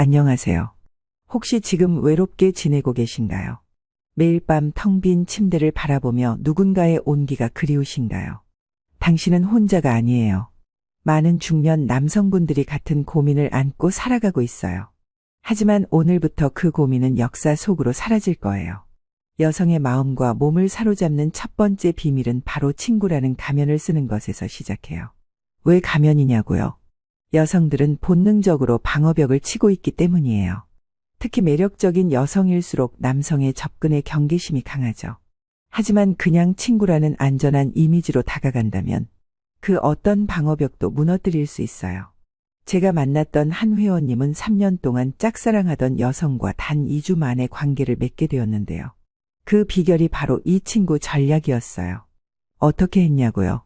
안녕하세요. 혹시 지금 외롭게 지내고 계신가요? 매일 밤 텅 빈 침대를 바라보며 누군가의 온기가 그리우신가요? 당신은 혼자가 아니에요. 많은 중년 남성분들이 같은 고민을 안고 살아가고 있어요. 하지만 오늘부터 그 고민은 역사 속으로 사라질 거예요. 여성의 마음과 몸을 사로잡는 첫 번째 비밀은 바로 친구라는 가면을 쓰는 것에서 시작해요. 왜 가면이냐고요? 여성들은 본능적으로 방어벽을 치고 있기 때문이에요. 특히 매력적인 여성일수록 남성의 접근에 경계심이 강하죠. 하지만 그냥 친구라는 안전한 이미지로 다가간다면 그 어떤 방어벽도 무너뜨릴 수 있어요. 제가 만났던 한 회원님은 3년 동안 짝사랑하던 여성과 단 2주 만에 관계를 맺게 되었는데요. 그 비결이 바로 이 친구 전략이었어요. 어떻게 했냐고요?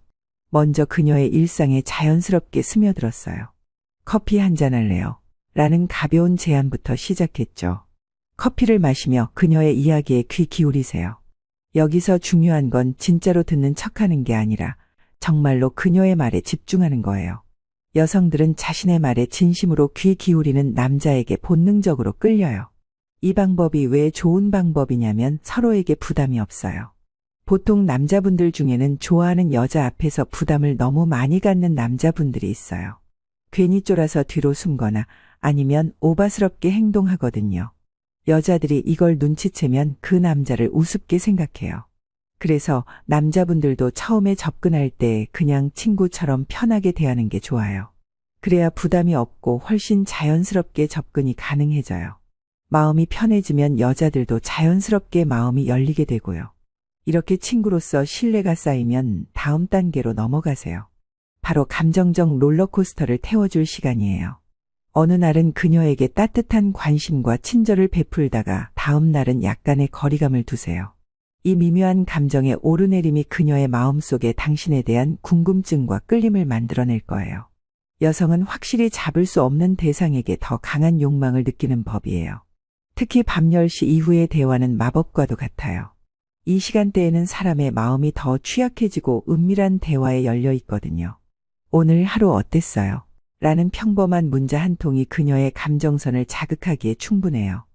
먼저 그녀의 일상에 자연스럽게 스며들었어요. 커피 한잔 할래요? 라는 가벼운 제안부터 시작했죠. 커피를 마시며 그녀의 이야기에 귀 기울이세요. 여기서 중요한 건 진짜로 듣는 척하는 게 아니라 정말로 그녀의 말에 집중하는 거예요. 여성들은 자신의 말에 진심으로 귀 기울이는 남자에게 본능적으로 끌려요. 이 방법이 왜 좋은 방법이냐면 서로에게 부담이 없어요. 보통 남자분들 중에는 좋아하는 여자 앞에서 부담을 너무 많이 갖는 남자분들이 있어요. 괜히 쫄아서 뒤로 숨거나 아니면 오바스럽게 행동하거든요. 여자들이 이걸 눈치채면 그 남자를 우습게 생각해요. 그래서 남자분들도 처음에 접근할 때 그냥 친구처럼 편하게 대하는 게 좋아요. 그래야 부담이 없고 훨씬 자연스럽게 접근이 가능해져요. 마음이 편해지면 여자들도 자연스럽게 마음이 열리게 되고요. 이렇게 친구로서 신뢰가 쌓이면 다음 단계로 넘어가세요. 바로 감정적 롤러코스터를 태워줄 시간이에요. 어느 날은 그녀에게 따뜻한 관심과 친절을 베풀다가 다음 날은 약간의 거리감을 두세요. 이 미묘한 감정의 오르내림이 그녀의 마음속에 당신에 대한 궁금증과 끌림을 만들어낼 거예요. 여성은 확실히 잡을 수 없는 대상에게 더 강한 욕망을 느끼는 법이에요. 특히 밤 10시 이후의 대화는 마법과도 같아요. 이 시간대에는 사람의 마음이 더 취약해지고 은밀한 대화에 열려 있거든요. 오늘 하루 어땠어요? 라는 평범한 문자 한 통이 그녀의 감정선을 자극하기에 충분해요.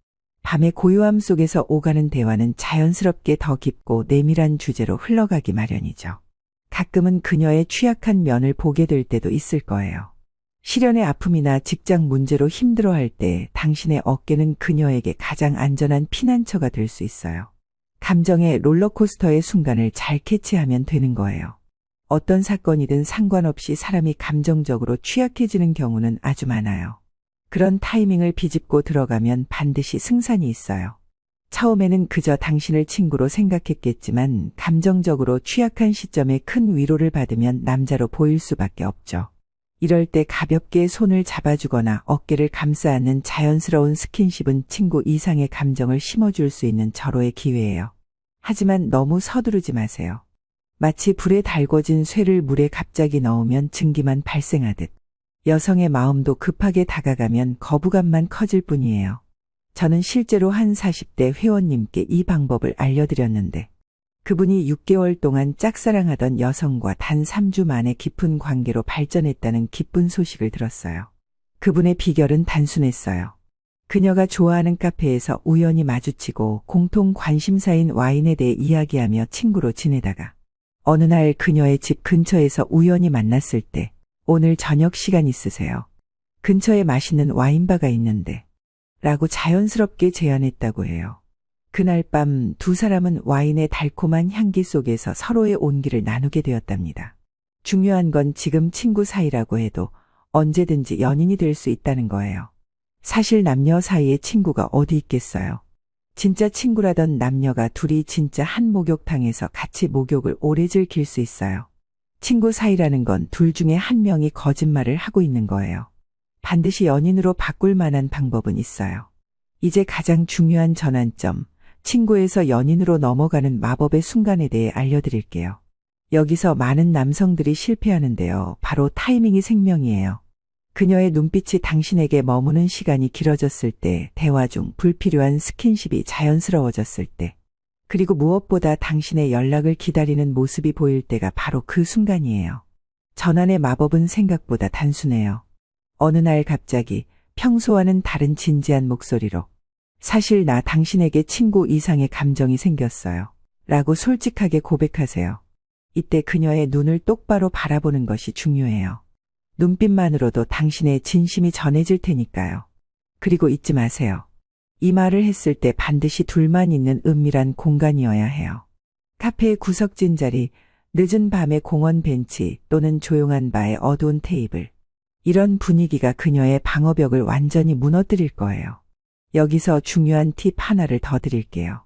밤의 고요함 속에서 오가는 대화는 자연스럽게 더 깊고 내밀한 주제로 흘러가기 마련이죠. 가끔은 그녀의 취약한 면을 보게 될 때도 있을 거예요. 실연의 아픔이나 직장 문제로 힘들어할 때 당신의 어깨는 그녀에게 가장 안전한 피난처가 될 수 있어요. 감정의 롤러코스터의 순간을 잘 캐치하면 되는 거예요. 어떤 사건이든 상관없이 사람이 감정적으로 취약해지는 경우는 아주 많아요. 그런 타이밍을 비집고 들어가면 반드시 승산이 있어요. 처음에는 그저 당신을 친구로 생각했겠지만 감정적으로 취약한 시점에 큰 위로를 받으면 남자로 보일 수밖에 없죠. 이럴 때 가볍게 손을 잡아주거나 어깨를 감싸 안는 자연스러운 스킨십은 친구 이상의 감정을 심어줄 수 있는 절호의 기회예요. 하지만 너무 서두르지 마세요. 마치 불에 달궈진 쇠를 물에 갑자기 넣으면 증기만 발생하듯 여성의 마음도 급하게 다가가면 거부감만 커질 뿐이에요. 저는 실제로 한 40대 회원님께 이 방법을 알려드렸는데 그분이 6개월 동안 짝사랑하던 여성과 단 3주 만에 깊은 관계로 발전했다는 기쁜 소식을 들었어요. 그분의 비결은 단순했어요. 그녀가 좋아하는 카페에서 우연히 마주치고 공통 관심사인 와인에 대해 이야기하며 친구로 지내다가 어느 날 그녀의 집 근처에서 우연히 만났을 때 오늘 저녁 시간 있으세요? 근처에 맛있는 와인바가 있는데 라고 자연스럽게 제안했다고 해요. 그날 밤 두 사람은 와인의 달콤한 향기 속에서 서로의 온기를 나누게 되었답니다. 중요한 건 지금 친구 사이라고 해도 언제든지 연인이 될 수 있다는 거예요. 사실 남녀 사이에 친구가 어디 있겠어요. 진짜 친구라던 남녀가 둘이 진짜 한 목욕탕에서 같이 목욕을 오래 즐길 수 있어요. 친구 사이라는 건 둘 중에 한 명이 거짓말을 하고 있는 거예요. 반드시 연인으로 바꿀 만한 방법은 있어요. 이제 가장 중요한 전환점, 친구에서 연인으로 넘어가는 마법의 순간에 대해 알려드릴게요. 여기서 많은 남성들이 실패하는데요. 바로 타이밍이 생명이에요. 그녀의 눈빛이 당신에게 머무는 시간이 길어졌을 때, 대화 중 불필요한 스킨십이 자연스러워졌을 때, 그리고 무엇보다 당신의 연락을 기다리는 모습이 보일 때가 바로 그 순간이에요. 전환의 마법은 생각보다 단순해요. 어느 날 갑자기 평소와는 다른 진지한 목소리로 사실 나 당신에게 친구 이상의 감정이 생겼어요. 라고 솔직하게 고백하세요. 이때 그녀의 눈을 똑바로 바라보는 것이 중요해요. 눈빛만으로도 당신의 진심이 전해질 테니까요. 그리고 잊지 마세요. 이 말을 했을 때 반드시 둘만 있는 은밀한 공간이어야 해요. 카페의 구석진 자리, 늦은 밤의 공원 벤치 또는 조용한 바의 어두운 테이블. 이런 분위기가 그녀의 방어벽을 완전히 무너뜨릴 거예요. 여기서 중요한 팁 하나를 더 드릴게요.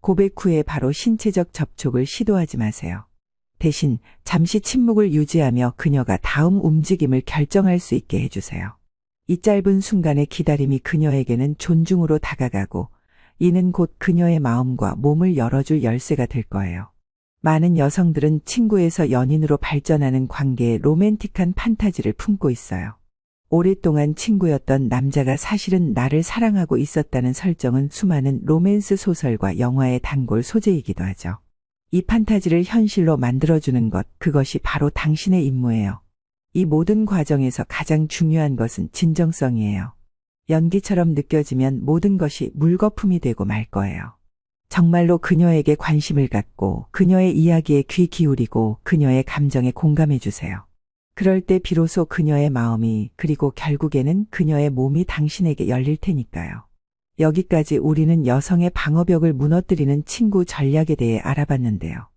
고백 후에 바로 신체적 접촉을 시도하지 마세요. 대신 잠시 침묵을 유지하며 그녀가 다음 움직임을 결정할 수 있게 해주세요. 이 짧은 순간의 기다림이 그녀에게는 존중으로 다가가고 이는 곧 그녀의 마음과 몸을 열어줄 열쇠가 될 거예요. 많은 여성들은 친구에서 연인으로 발전하는 관계에 로맨틱한 판타지를 품고 있어요. 오랫동안 친구였던 남자가 사실은 나를 사랑하고 있었다는 설정은 수많은 로맨스 소설과 영화의 단골 소재이기도 하죠. 이 판타지를 현실로 만들어주는 것, 그것이 바로 당신의 임무예요. 이 모든 과정에서 가장 중요한 것은 진정성이에요. 연기처럼 느껴지면 모든 것이 물거품이 되고 말 거예요. 정말로 그녀에게 관심을 갖고 그녀의 이야기에 귀 기울이고 그녀의 감정에 공감해 주세요. 그럴 때 비로소 그녀의 마음이 그리고 결국에는 그녀의 몸이 당신에게 열릴 테니까요. 여기까지 우리는 여성의 방어벽을 무너뜨리는 친구 전략에 대해 알아봤는데요.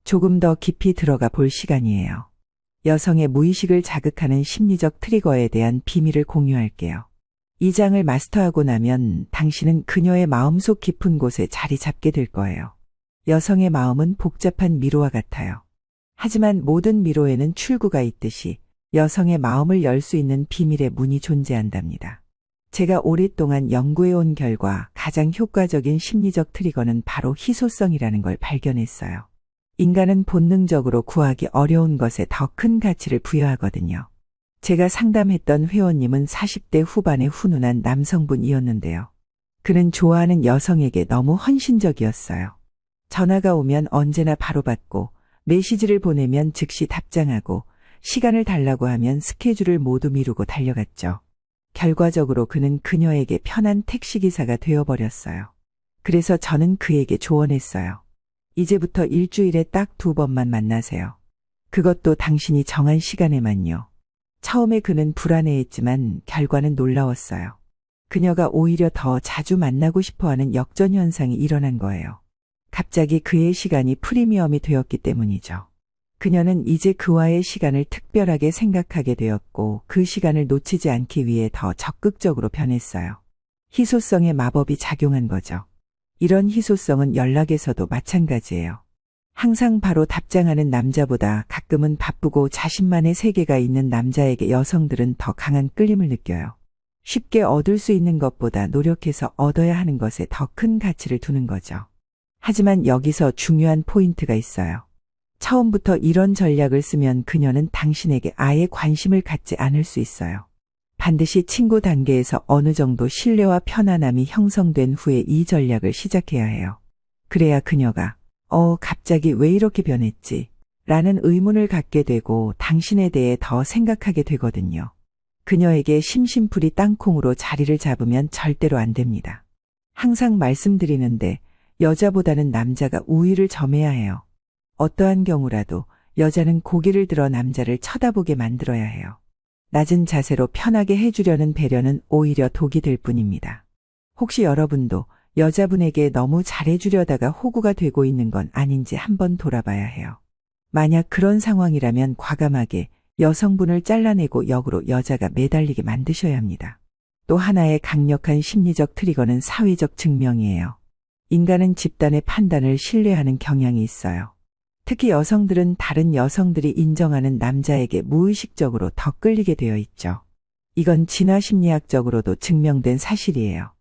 조금 더 깊이 들어가 볼 시간이에요. 여성의 무의식을 자극하는 심리적 트리거에 대한 비밀을 공유할게요. 이 장을 마스터하고 나면 당신은 그녀의 마음속 깊은 곳에 자리 잡게 될 거예요. 여성의 마음은 복잡한 미로와 같아요. 하지만 모든 미로에는 출구가 있듯이 여성의 마음을 열 수 있는 비밀의 문이 존재한답니다. 제가 오랫동안 연구해온 결과 가장 효과적인 심리적 트리거는 바로 희소성이라는 걸 발견했어요. 인간은 본능적으로 구하기 어려운 것에 더 큰 가치를 부여하거든요. 제가 상담했던 회원님은 40대 후반의 훈훈한 남성분이었는데요. 그는 좋아하는 여성에게 너무 헌신적이었어요. 전화가 오면 언제나 바로 받고 메시지를 보내면 즉시 답장하고 시간을 달라고 하면 스케줄을 모두 미루고 달려갔죠. 결과적으로 그는 그녀에게 편한 택시기사가 되어버렸어요. 그래서 저는 그에게 조언했어요. 이제부터 일주일에 딱 2번만 만나세요. 그것도 당신이 정한 시간에만요. 처음에 그는 불안해했지만 결과는 놀라웠어요. 그녀가 오히려 더 자주 만나고 싶어하는 역전현상이 일어난 거예요. 갑자기 그의 시간이 프리미엄이 되었기 때문이죠. 그녀는 이제 그와의 시간을 특별하게 생각하게 되었고 그 시간을 놓치지 않기 위해 더 적극적으로 변했어요. 희소성의 마법이 작용한 거죠. 이런 희소성은 연락에서도 마찬가지예요. 항상 바로 답장하는 남자보다 가끔은 바쁘고 자신만의 세계가 있는 남자에게 여성들은 더 강한 끌림을 느껴요. 쉽게 얻을 수 있는 것보다 노력해서 얻어야 하는 것에 더 큰 가치를 두는 거죠. 하지만 여기서 중요한 포인트가 있어요. 처음부터 이런 전략을 쓰면 그녀는 당신에게 아예 관심을 갖지 않을 수 있어요. 반드시 친구 단계에서 어느 정도 신뢰와 편안함이 형성된 후에 이 전략을 시작해야 해요. 그래야 그녀가 갑자기 왜 이렇게 변했지? 라는 의문을 갖게 되고 당신에 대해 더 생각하게 되거든요. 그녀에게 심심풀이 땅콩으로 자리를 잡으면 절대로 안 됩니다. 항상 말씀드리는데 여자보다는 남자가 우위를 점해야 해요. 어떠한 경우라도 여자는 고개를 들어 남자를 쳐다보게 만들어야 해요. 낮은 자세로 편하게 해주려는 배려는 오히려 독이 될 뿐입니다. 혹시 여러분도 여자분에게 너무 잘해주려다가 호구가 되고 있는 건 아닌지 한번 돌아봐야 해요. 만약 그런 상황이라면 과감하게 여성분을 잘라내고 역으로 여자가 매달리게 만드셔야 합니다. 또 하나의 강력한 심리적 트리거는 사회적 증명이에요. 인간은 집단의 판단을 신뢰하는 경향이 있어요. 특히 여성들은 다른 여성들이 인정하는 남자에게 무의식적으로 더 끌리게 되어 있죠. 이건 진화 심리학적으로도 증명된 사실이에요.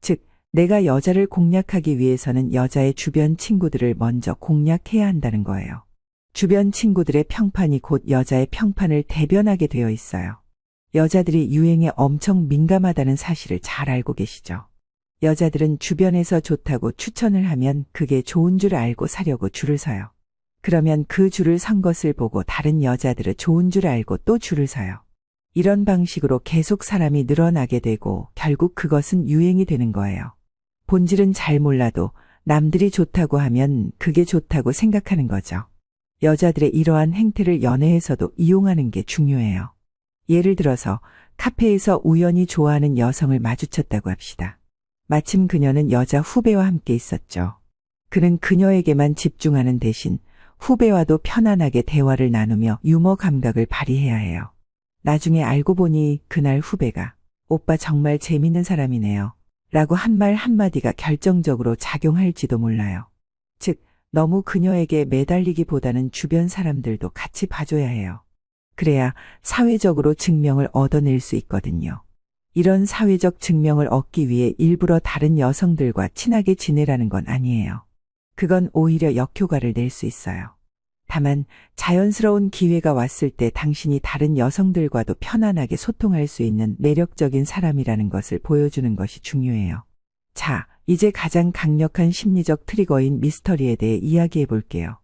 즉, 내가 여자를 공략하기 위해서는 여자의 주변 친구들을 먼저 공략해야 한다는 거예요. 주변 친구들의 평판이 곧 여자의 평판을 대변하게 되어 있어요. 여자들이 유행에 엄청 민감하다는 사실을 잘 알고 계시죠? 여자들은 주변에서 좋다고 추천을 하면 그게 좋은 줄 알고 사려고 줄을 서요. 그러면 그 줄을 선 것을 보고 다른 여자들은 좋은 줄 알고 또 줄을 서요. 이런 방식으로 계속 사람이 늘어나게 되고 결국 그것은 유행이 되는 거예요. 본질은 잘 몰라도 남들이 좋다고 하면 그게 좋다고 생각하는 거죠. 여자들의 이러한 행태를 연애에서도 이용하는 게 중요해요. 예를 들어서 카페에서 우연히 좋아하는 여성을 마주쳤다고 합시다. 마침 그녀는 여자 후배와 함께 있었죠. 그는 그녀에게만 집중하는 대신 후배와도 편안하게 대화를 나누며 유머 감각을 발휘해야 해요. 나중에 알고 보니 그날 후배가 "오빠 정말 재밌는 사람이네요" 라고 한 말 한마디가 결정적으로 작용할지도 몰라요. 즉, 너무 그녀에게 매달리기보다는 주변 사람들도 같이 봐줘야 해요. 그래야 사회적으로 증명을 얻어낼 수 있거든요. 이런 사회적 증명을 얻기 위해 일부러 다른 여성들과 친하게 지내라는 건 아니에요. 그건 오히려 역효과를 낼 수 있어요. 다만 자연스러운 기회가 왔을 때 당신이 다른 여성들과도 편안하게 소통할 수 있는 매력적인 사람이라는 것을 보여주는 것이 중요해요. 자, 이제 가장 강력한 심리적 트리거인 미스터리에 대해 이야기해 볼게요.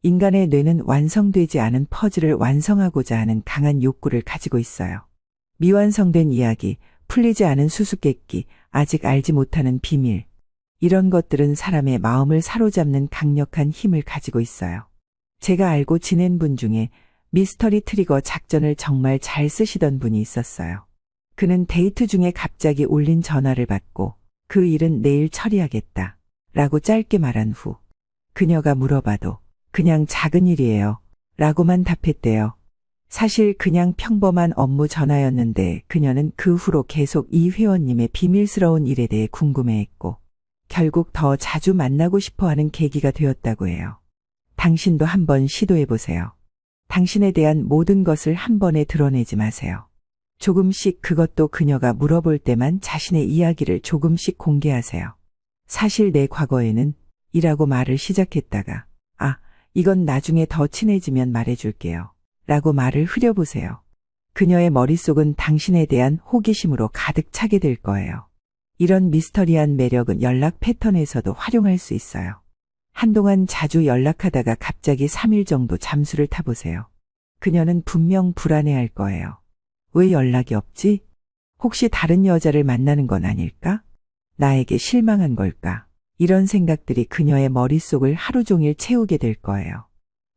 인간의 뇌는 완성되지 않은 퍼즐을 완성하고자 하는 강한 욕구를 가지고 있어요. 미완성된 이야기, 풀리지 않은 수수께끼, 아직 알지 못하는 비밀. 이런 것들은 사람의 마음을 사로잡는 강력한 힘을 가지고 있어요. 제가 알고 지낸 분 중에 미스터리 트리거 작전을 정말 잘 쓰시던 분이 있었어요. 그는 데이트 중에 갑자기 울린 전화를 받고 "그 일은 내일 처리하겠다" 라고 짧게 말한 후 그녀가 물어봐도 "그냥 작은 일이에요" 라고만 답했대요. 사실 그냥 평범한 업무 전화였는데 그녀는 그 후로 계속 이 회원님의 비밀스러운 일에 대해 궁금해했고 결국 더 자주 만나고 싶어하는 계기가 되었다고 해요. 당신도 한번 시도해보세요. 당신에 대한 모든 것을 한 번에 드러내지 마세요. 조금씩, 그것도 그녀가 물어볼 때만 자신의 이야기를 조금씩 공개하세요. 사실 내 과거에는 이라고 말을 시작했다가 이건 나중에 더 친해지면 말해줄게요 라고 말을 흐려보세요. 그녀의 머릿속은 당신에 대한 호기심으로 가득 차게 될 거예요. 이런 미스터리한 매력은 연락 패턴에서도 활용할 수 있어요. 한동안 자주 연락하다가 갑자기 3일 정도 잠수를 타보세요. 그녀는 분명 불안해할 거예요. 왜 연락이 없지? 혹시 다른 여자를 만나는 건 아닐까? 나에게 실망한 걸까? 이런 생각들이 그녀의 머릿속을 하루 종일 채우게 될 거예요.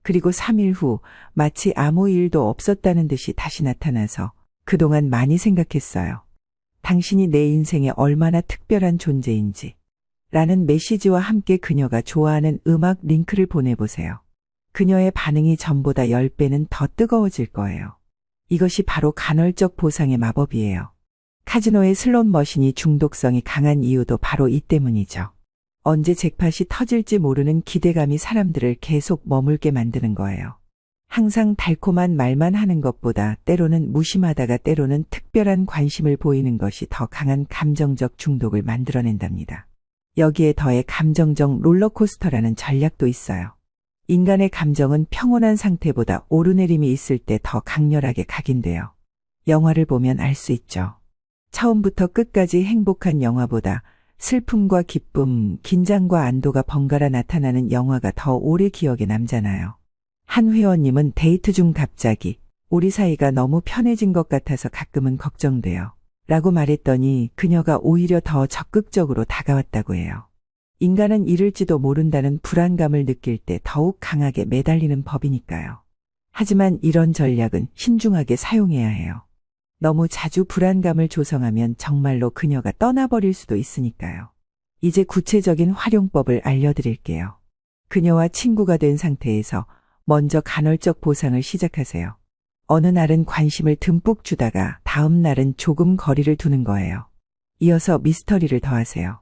그리고 3일 후 마치 아무 일도 없었다는 듯이 다시 나타나서 "그동안 많이 생각했어요. 당신이 내 인생에 얼마나 특별한 존재인지" 라는 메시지와 함께 그녀가 좋아하는 음악 링크를 보내보세요. 그녀의 반응이 전보다 10배는 더 뜨거워질 거예요. 이것이 바로 간헐적 보상의 마법이에요. 카지노의 슬롯 머신이 중독성이 강한 이유도 바로 이 때문이죠. 언제 잭팟이 터질지 모르는 기대감이 사람들을 계속 머물게 만드는 거예요. 항상 달콤한 말만 하는 것보다 때로는 무심하다가 때로는 특별한 관심을 보이는 것이 더 강한 감정적 중독을 만들어낸답니다. 여기에 더해 감정적 롤러코스터라는 전략도 있어요. 인간의 감정은 평온한 상태보다 오르내림이 있을 때 더 강렬하게 각인돼요. 영화를 보면 알 수 있죠. 처음부터 끝까지 행복한 영화보다 슬픔과 기쁨, 긴장과 안도가 번갈아 나타나는 영화가 더 오래 기억에 남잖아요. 한 회원님은 데이트 중 갑자기 "우리 사이가 너무 편해진 것 같아서 가끔은 걱정돼요" 라고 말했더니 그녀가 오히려 더 적극적으로 다가왔다고 해요. 인간은 잃을지도 모른다는 불안감을 느낄 때 더욱 강하게 매달리는 법이니까요. 하지만 이런 전략은 신중하게 사용해야 해요. 너무 자주 불안감을 조성하면 정말로 그녀가 떠나버릴 수도 있으니까요. 이제 구체적인 활용법을 알려드릴게요. 그녀와 친구가 된 상태에서 먼저 간헐적 보상을 시작하세요. 어느 날은 관심을 듬뿍 주다가 다음 날은 조금 거리를 두는 거예요. 이어서 미스터리를 더하세요.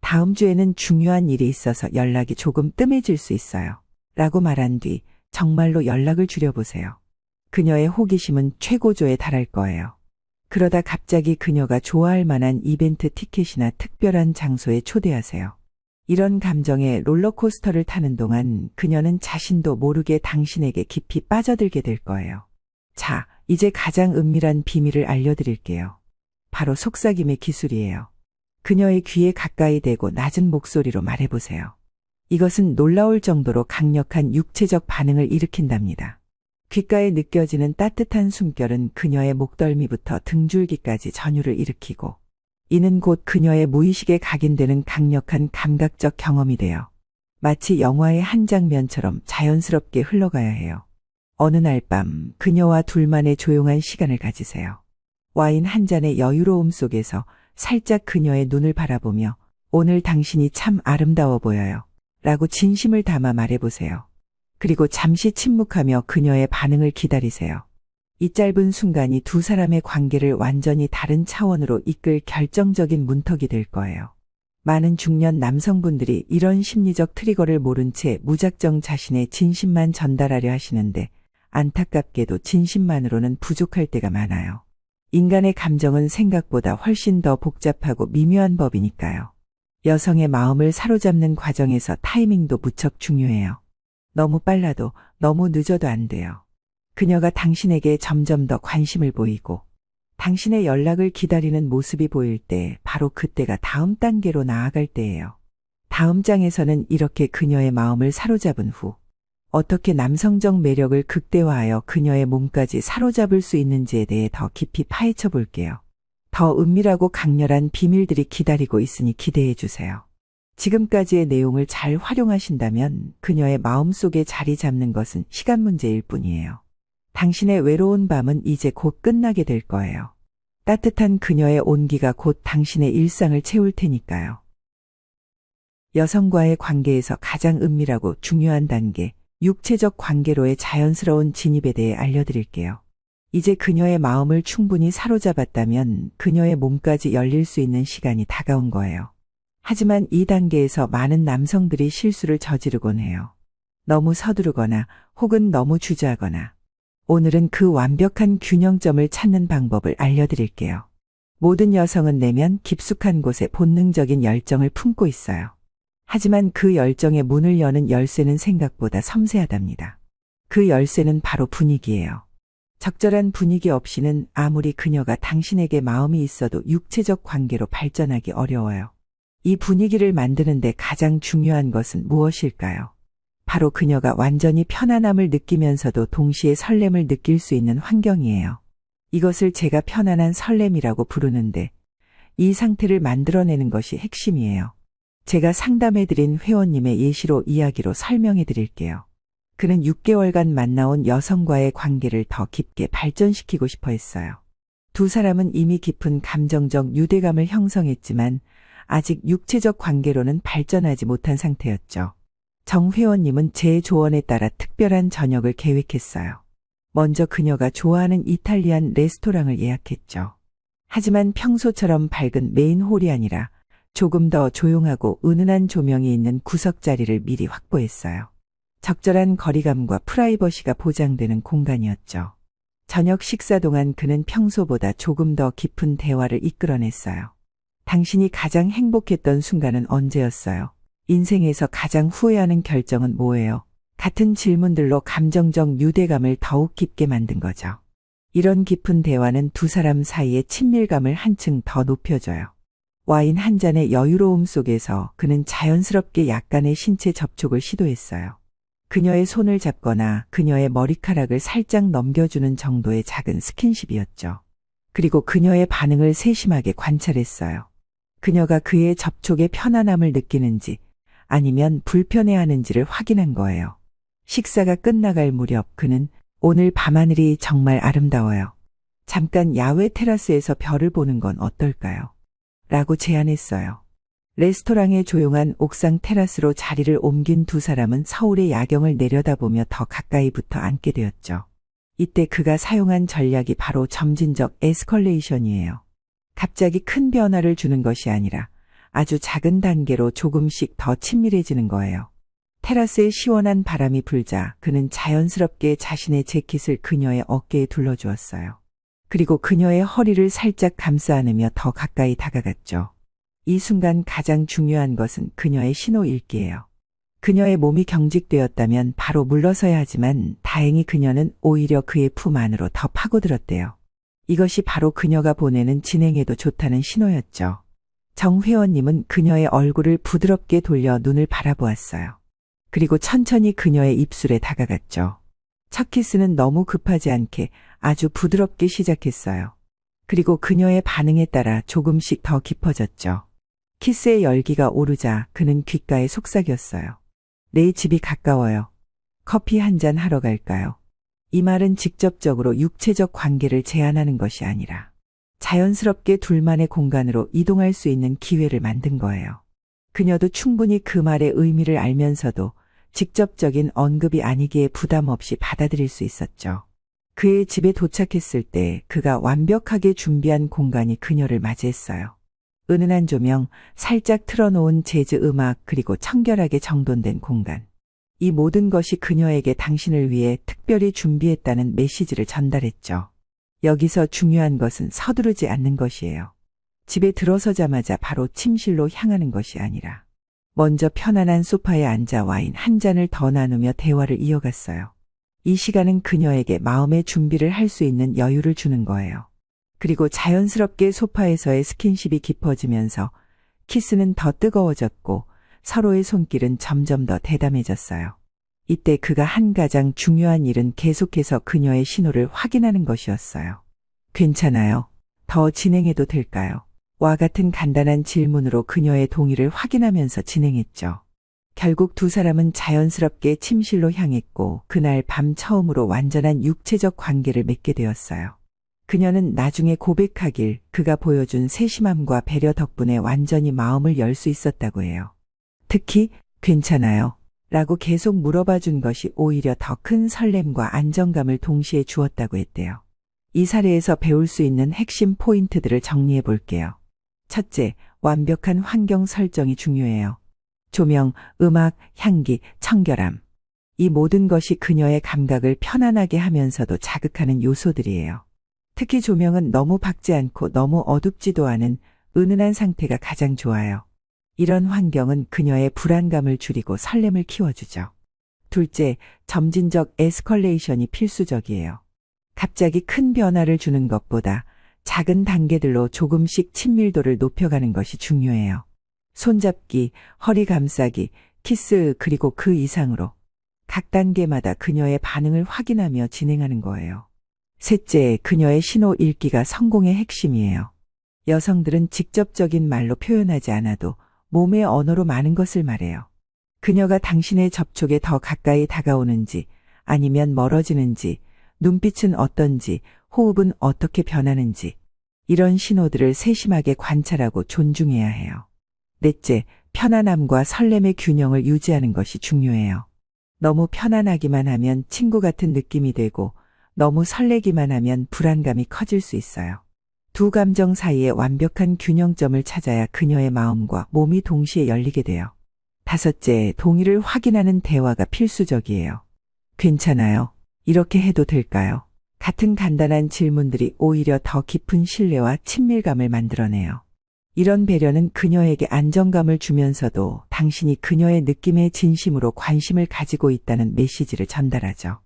"다음 주에는 중요한 일이 있어서 연락이 조금 뜸해질 수 있어요" 라고 말한 뒤 정말로 연락을 줄여보세요. 그녀의 호기심은 최고조에 달할 거예요. 그러다 갑자기 그녀가 좋아할 만한 이벤트 티켓이나 특별한 장소에 초대하세요. 이런 감정의 롤러코스터를 타는 동안 그녀는 자신도 모르게 당신에게 깊이 빠져들게 될 거예요. 자, 이제 가장 은밀한 비밀을 알려드릴게요. 바로 속삭임의 기술이에요. 그녀의 귀에 가까이 대고 낮은 목소리로 말해보세요. 이것은 놀라울 정도로 강력한 육체적 반응을 일으킨답니다. 귓가에 느껴지는 따뜻한 숨결은 그녀의 목덜미부터 등줄기까지 전율을 일으키고 이는 곧 그녀의 무의식에 각인되는 강력한 감각적 경험이 되어 마치 영화의 한 장면처럼 자연스럽게 흘러가야 해요. 어느 날 밤 그녀와 둘만의 조용한 시간을 가지세요. 와인 한 잔의 여유로움 속에서 살짝 그녀의 눈을 바라보며 오늘 당신이 참 아름다워 보여요. 라고 진심을 담아 말해보세요. 그리고 잠시 침묵하며 그녀의 반응을 기다리세요. 이 짧은 순간이 두 사람의 관계를 완전히 다른 차원으로 이끌 결정적인 문턱이 될 거예요. 많은 중년 남성분들이 이런 심리적 트리거를 모른 채 무작정 자신의 진심만 전달하려 하시는데 안타깝게도 진심만으로는 부족할 때가 많아요. 인간의 감정은 생각보다 훨씬 더 복잡하고 미묘한 법이니까요. 여성의 마음을 사로잡는 과정에서 타이밍도 무척 중요해요. 너무 빨라도 너무 늦어도 안 돼요. 그녀가 당신에게 점점 더 관심을 보이고 당신의 연락을 기다리는 모습이 보일 때 바로 그때가 다음 단계로 나아갈 때예요. 다음 장에서는 이렇게 그녀의 마음을 사로잡은 후 어떻게 남성적 매력을 극대화하여 그녀의 몸까지 사로잡을 수 있는지에 대해 더 깊이 파헤쳐 볼게요. 더 은밀하고 강렬한 비밀들이 기다리고 있으니 기대해 주세요. 지금까지의 내용을 잘 활용하신다면 그녀의 마음속에 자리 잡는 것은 시간 문제일 뿐이에요. 당신의 외로운 밤은 이제 곧 끝나게 될 거예요. 따뜻한 그녀의 온기가 곧 당신의 일상을 채울 테니까요. 여성과의 관계에서 가장 은밀하고 중요한 단계, 육체적 관계로의 자연스러운 진입에 대해 알려드릴게요. 이제 그녀의 마음을 충분히 사로잡았다면 그녀의 몸까지 열릴 수 있는 시간이 다가온 거예요. 하지만 이 단계에서 많은 남성들이 실수를 저지르곤 해요. 너무 서두르거나 혹은 너무 주저하거나. 오늘은 그 완벽한 균형점을 찾는 방법을 알려드릴게요. 모든 여성은 내면 깊숙한 곳에 본능적인 열정을 품고 있어요. 하지만 그 열정의 문을 여는 열쇠는 생각보다 섬세하답니다. 그 열쇠는 바로 분위기예요. 적절한 분위기 없이는 아무리 그녀가 당신에게 마음이 있어도 육체적 관계로 발전하기 어려워요. 이 분위기를 만드는데 가장 중요한 것은 무엇일까요? 바로 그녀가 완전히 편안함을 느끼면서도 동시에 설렘을 느낄 수 있는 환경이에요. 이것을 제가 편안한 설렘이라고 부르는데 이 상태를 만들어내는 것이 핵심이에요. 제가 상담해드린 회원님의 예시로 이야기로 설명해드릴게요. 그는 6개월간 만나온 여성과의 관계를 더 깊게 발전시키고 싶어 했어요. 두 사람은 이미 깊은 감정적 유대감을 형성했지만 아직 육체적 관계로는 발전하지 못한 상태였죠. 정 회원님은 제 조언에 따라 특별한 저녁을 계획했어요. 먼저 그녀가 좋아하는 이탈리안 레스토랑을 예약했죠. 하지만 평소처럼 밝은 메인 홀이 아니라 조금 더 조용하고 은은한 조명이 있는 구석 자리를 미리 확보했어요. 적절한 거리감과 프라이버시가 보장되는 공간이었죠. 저녁 식사 동안 그는 평소보다 조금 더 깊은 대화를 이끌어냈어요. 당신이 가장 행복했던 순간은 언제였어요? 인생에서 가장 후회하는 결정은 뭐예요? 같은 질문들로 감정적 유대감을 더욱 깊게 만든 거죠. 이런 깊은 대화는 두 사람 사이의 친밀감을 한층 더 높여줘요. 와인 한 잔의 여유로움 속에서 그는 자연스럽게 약간의 신체 접촉을 시도했어요. 그녀의 손을 잡거나 그녀의 머리카락을 살짝 넘겨주는 정도의 작은 스킨십이었죠. 그리고 그녀의 반응을 세심하게 관찰했어요. 그녀가 그의 접촉에 편안함을 느끼는지 아니면 불편해하는지를 확인한 거예요. 식사가 끝나갈 무렵 그는 오늘 밤하늘이 정말 아름다워요. 잠깐 야외 테라스에서 별을 보는 건 어떨까요? 라고 제안했어요. 레스토랑의 조용한 옥상 테라스로 자리를 옮긴 두 사람은 서울의 야경을 내려다보며 더 가까이 붙어 앉게 되었죠. 이때 그가 사용한 전략이 바로 점진적 에스컬레이션이에요. 갑자기 큰 변화를 주는 것이 아니라 아주 작은 단계로 조금씩 더 친밀해지는 거예요. 테라스에 시원한 바람이 불자 그는 자연스럽게 자신의 재킷을 그녀의 어깨에 둘러주었어요. 그리고 그녀의 허리를 살짝 감싸 안으며 더 가까이 다가갔죠. 이 순간 가장 중요한 것은 그녀의 신호 읽기예요. 그녀의 몸이 경직되었다면 바로 물러서야 하지만 다행히 그녀는 오히려 그의 품 안으로 더 파고들었대요. 이것이 바로 그녀가 보내는 진행해도 좋다는 신호였죠. 정 회원님은 그녀의 얼굴을 부드럽게 돌려 눈을 바라보았어요. 그리고 천천히 그녀의 입술에 다가갔죠. 첫 키스는 너무 급하지 않게 아주 부드럽게 시작했어요. 그리고 그녀의 반응에 따라 조금씩 더 깊어졌죠. 키스의 열기가 오르자 그는 귓가에 속삭였어요. 내 집이 가까워요. 커피 한 잔 하러 갈까요? 이 말은 직접적으로 육체적 관계를 제한하는 것이 아니라 자연스럽게 둘만의 공간으로 이동할 수 있는 기회를 만든 거예요. 그녀도 충분히 그 말의 의미를 알면서도 직접적인 언급이 아니기에 부담 없이 받아들일 수 있었죠. 그의 집에 도착했을 때 그가 완벽하게 준비한 공간이 그녀를 맞이했어요. 은은한 조명, 살짝 틀어놓은 재즈 음악, 그리고 청결하게 정돈된 공간. 이 모든 것이 그녀에게 당신을 위해 특별히 준비했다는 메시지를 전달했죠. 여기서 중요한 것은 서두르지 않는 것이에요. 집에 들어서자마자 바로 침실로 향하는 것이 아니라 먼저 편안한 소파에 앉아 와인 한 잔을 더 나누며 대화를 이어갔어요. 이 시간은 그녀에게 마음의 준비를 할 수 있는 여유를 주는 거예요. 그리고 자연스럽게 소파에서의 스킨십이 깊어지면서 키스는 더 뜨거워졌고 서로의 손길은 점점 더 대담해졌어요. 이때 그가 한 가장 중요한 일은 계속해서 그녀의 신호를 확인하는 것이었어요. 괜찮아요. 더 진행해도 될까요? 와 같은 간단한 질문으로 그녀의 동의를 확인하면서 진행했죠. 결국 두 사람은 자연스럽게 침실로 향했고 그날 밤 처음으로 완전한 육체적 관계를 맺게 되었어요. 그녀는 나중에 고백하길 그가 보여준 세심함과 배려 덕분에 완전히 마음을 열 수 있었다고 해요. 특히 괜찮아요? 라고 계속 물어봐 준 것이 오히려 더 큰 설렘과 안정감을 동시에 주었다고 했대요. 이 사례에서 배울 수 있는 핵심 포인트들을 정리해 볼게요. 첫째, 완벽한 환경 설정이 중요해요. 조명, 음악, 향기, 청결함. 이 모든 것이 그녀의 감각을 편안하게 하면서도 자극하는 요소들이에요. 특히 조명은 너무 밝지 않고 너무 어둡지도 않은 은은한 상태가 가장 좋아요. 이런 환경은 그녀의 불안감을 줄이고 설렘을 키워주죠. 둘째, 점진적 에스컬레이션이 필수적이에요. 갑자기 큰 변화를 주는 것보다 작은 단계들로 조금씩 친밀도를 높여가는 것이 중요해요. 손잡기, 허리 감싸기, 키스, 그리고 그 이상으로 각 단계마다 그녀의 반응을 확인하며 진행하는 거예요. 셋째, 그녀의 신호 읽기가 성공의 핵심이에요. 여성들은 직접적인 말로 표현하지 않아도 몸의 언어로 많은 것을 말해요. 그녀가 당신의 접촉에 더 가까이 다가오는지, 아니면 멀어지는지, 눈빛은 어떤지, 호흡은 어떻게 변하는지, 이런 신호들을 세심하게 관찰하고 존중해야 해요. 넷째, 편안함과 설렘의 균형을 유지하는 것이 중요해요. 너무 편안하기만 하면 친구 같은 느낌이 되고, 너무 설레기만 하면 불안감이 커질 수 있어요. 두 감정 사이에 완벽한 균형점을 찾아야 그녀의 마음과 몸이 동시에 열리게 돼요. 다섯째, 동의를 확인하는 대화가 필수적이에요. 괜찮아요? 이렇게 해도 될까요? 같은 간단한 질문들이 오히려 더 깊은 신뢰와 친밀감을 만들어내요. 이런 배려는 그녀에게 안정감을 주면서도 당신이 그녀의 느낌에 진심으로 관심을 가지고 있다는 메시지를 전달하죠.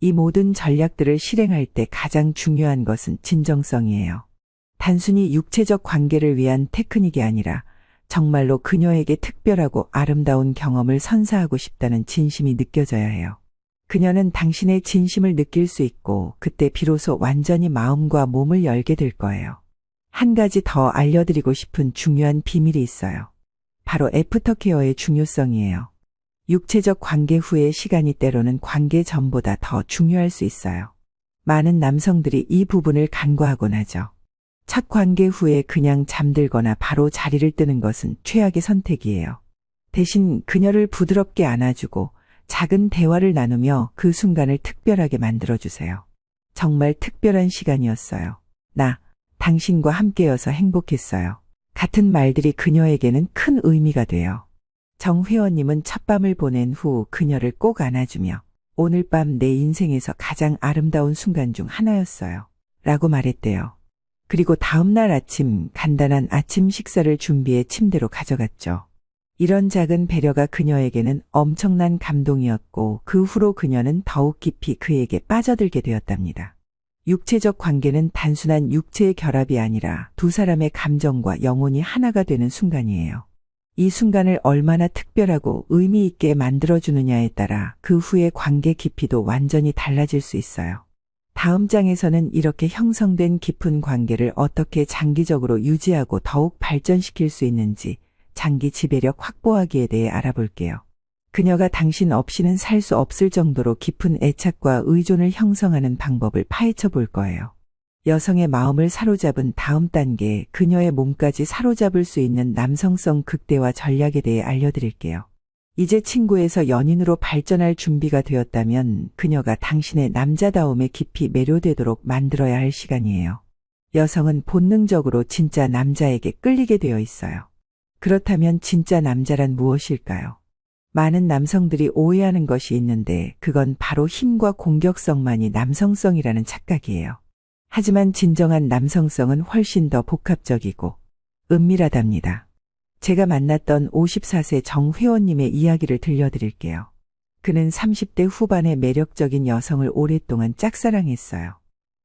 이 모든 전략들을 실행할 때 가장 중요한 것은 진정성이에요. 단순히 육체적 관계를 위한 테크닉이 아니라 정말로 그녀에게 특별하고 아름다운 경험을 선사하고 싶다는 진심이 느껴져야 해요. 그녀는 당신의 진심을 느낄 수 있고 그때 비로소 완전히 마음과 몸을 열게 될 거예요. 한 가지 더 알려드리고 싶은 중요한 비밀이 있어요. 바로 애프터케어의 중요성이에요. 육체적 관계 후의 시간이 때로는 관계 전보다 더 중요할 수 있어요. 많은 남성들이 이 부분을 간과하곤 하죠. 첫 관계 후에 그냥 잠들거나 바로 자리를 뜨는 것은 최악의 선택이에요. 대신 그녀를 부드럽게 안아주고 작은 대화를 나누며 그 순간을 특별하게 만들어주세요. 정말 특별한 시간이었어요. 당신과 함께여서 행복했어요. 같은 말들이 그녀에게는 큰 의미가 돼요. 정 회원님은 첫 밤을 보낸 후 그녀를 꼭 안아주며 오늘 밤 내 인생에서 가장 아름다운 순간 중 하나였어요. 라고 말했대요. 그리고 다음날 아침 간단한 아침 식사를 준비해 침대로 가져갔죠. 이런 작은 배려가 그녀에게는 엄청난 감동이었고 그 후로 그녀는 더욱 깊이 그에게 빠져들게 되었답니다. 육체적 관계는 단순한 육체의 결합이 아니라 두 사람의 감정과 영혼이 하나가 되는 순간이에요. 이 순간을 얼마나 특별하고 의미 있게 만들어주느냐에 따라 그 후의 관계 깊이도 완전히 달라질 수 있어요. 다음 장에서는 이렇게 형성된 깊은 관계를 어떻게 장기적으로 유지하고 더욱 발전시킬 수 있는지 장기 지배력 확보하기에 대해 알아볼게요. 그녀가 당신 없이는 살 수 없을 정도로 깊은 애착과 의존을 형성하는 방법을 파헤쳐 볼 거예요. 여성의 마음을 사로잡은 다음 단계, 그녀의 몸까지 사로잡을 수 있는 남성성 극대화 전략에 대해 알려드릴게요. 이제 친구에서 연인으로 발전할 준비가 되었다면 그녀가 당신의 남자다움에 깊이 매료되도록 만들어야 할 시간이에요. 여성은 본능적으로 진짜 남자에게 끌리게 되어 있어요. 그렇다면 진짜 남자란 무엇일까요? 많은 남성들이 오해하는 것이 있는데 그건 바로 힘과 공격성만이 남성성이라는 착각이에요. 하지만 진정한 남성성은 훨씬 더 복합적이고 은밀하답니다. 제가 만났던 54세 정회원님의 이야기를 들려드릴게요. 그는 30대 후반의 매력적인 여성을 오랫동안 짝사랑했어요.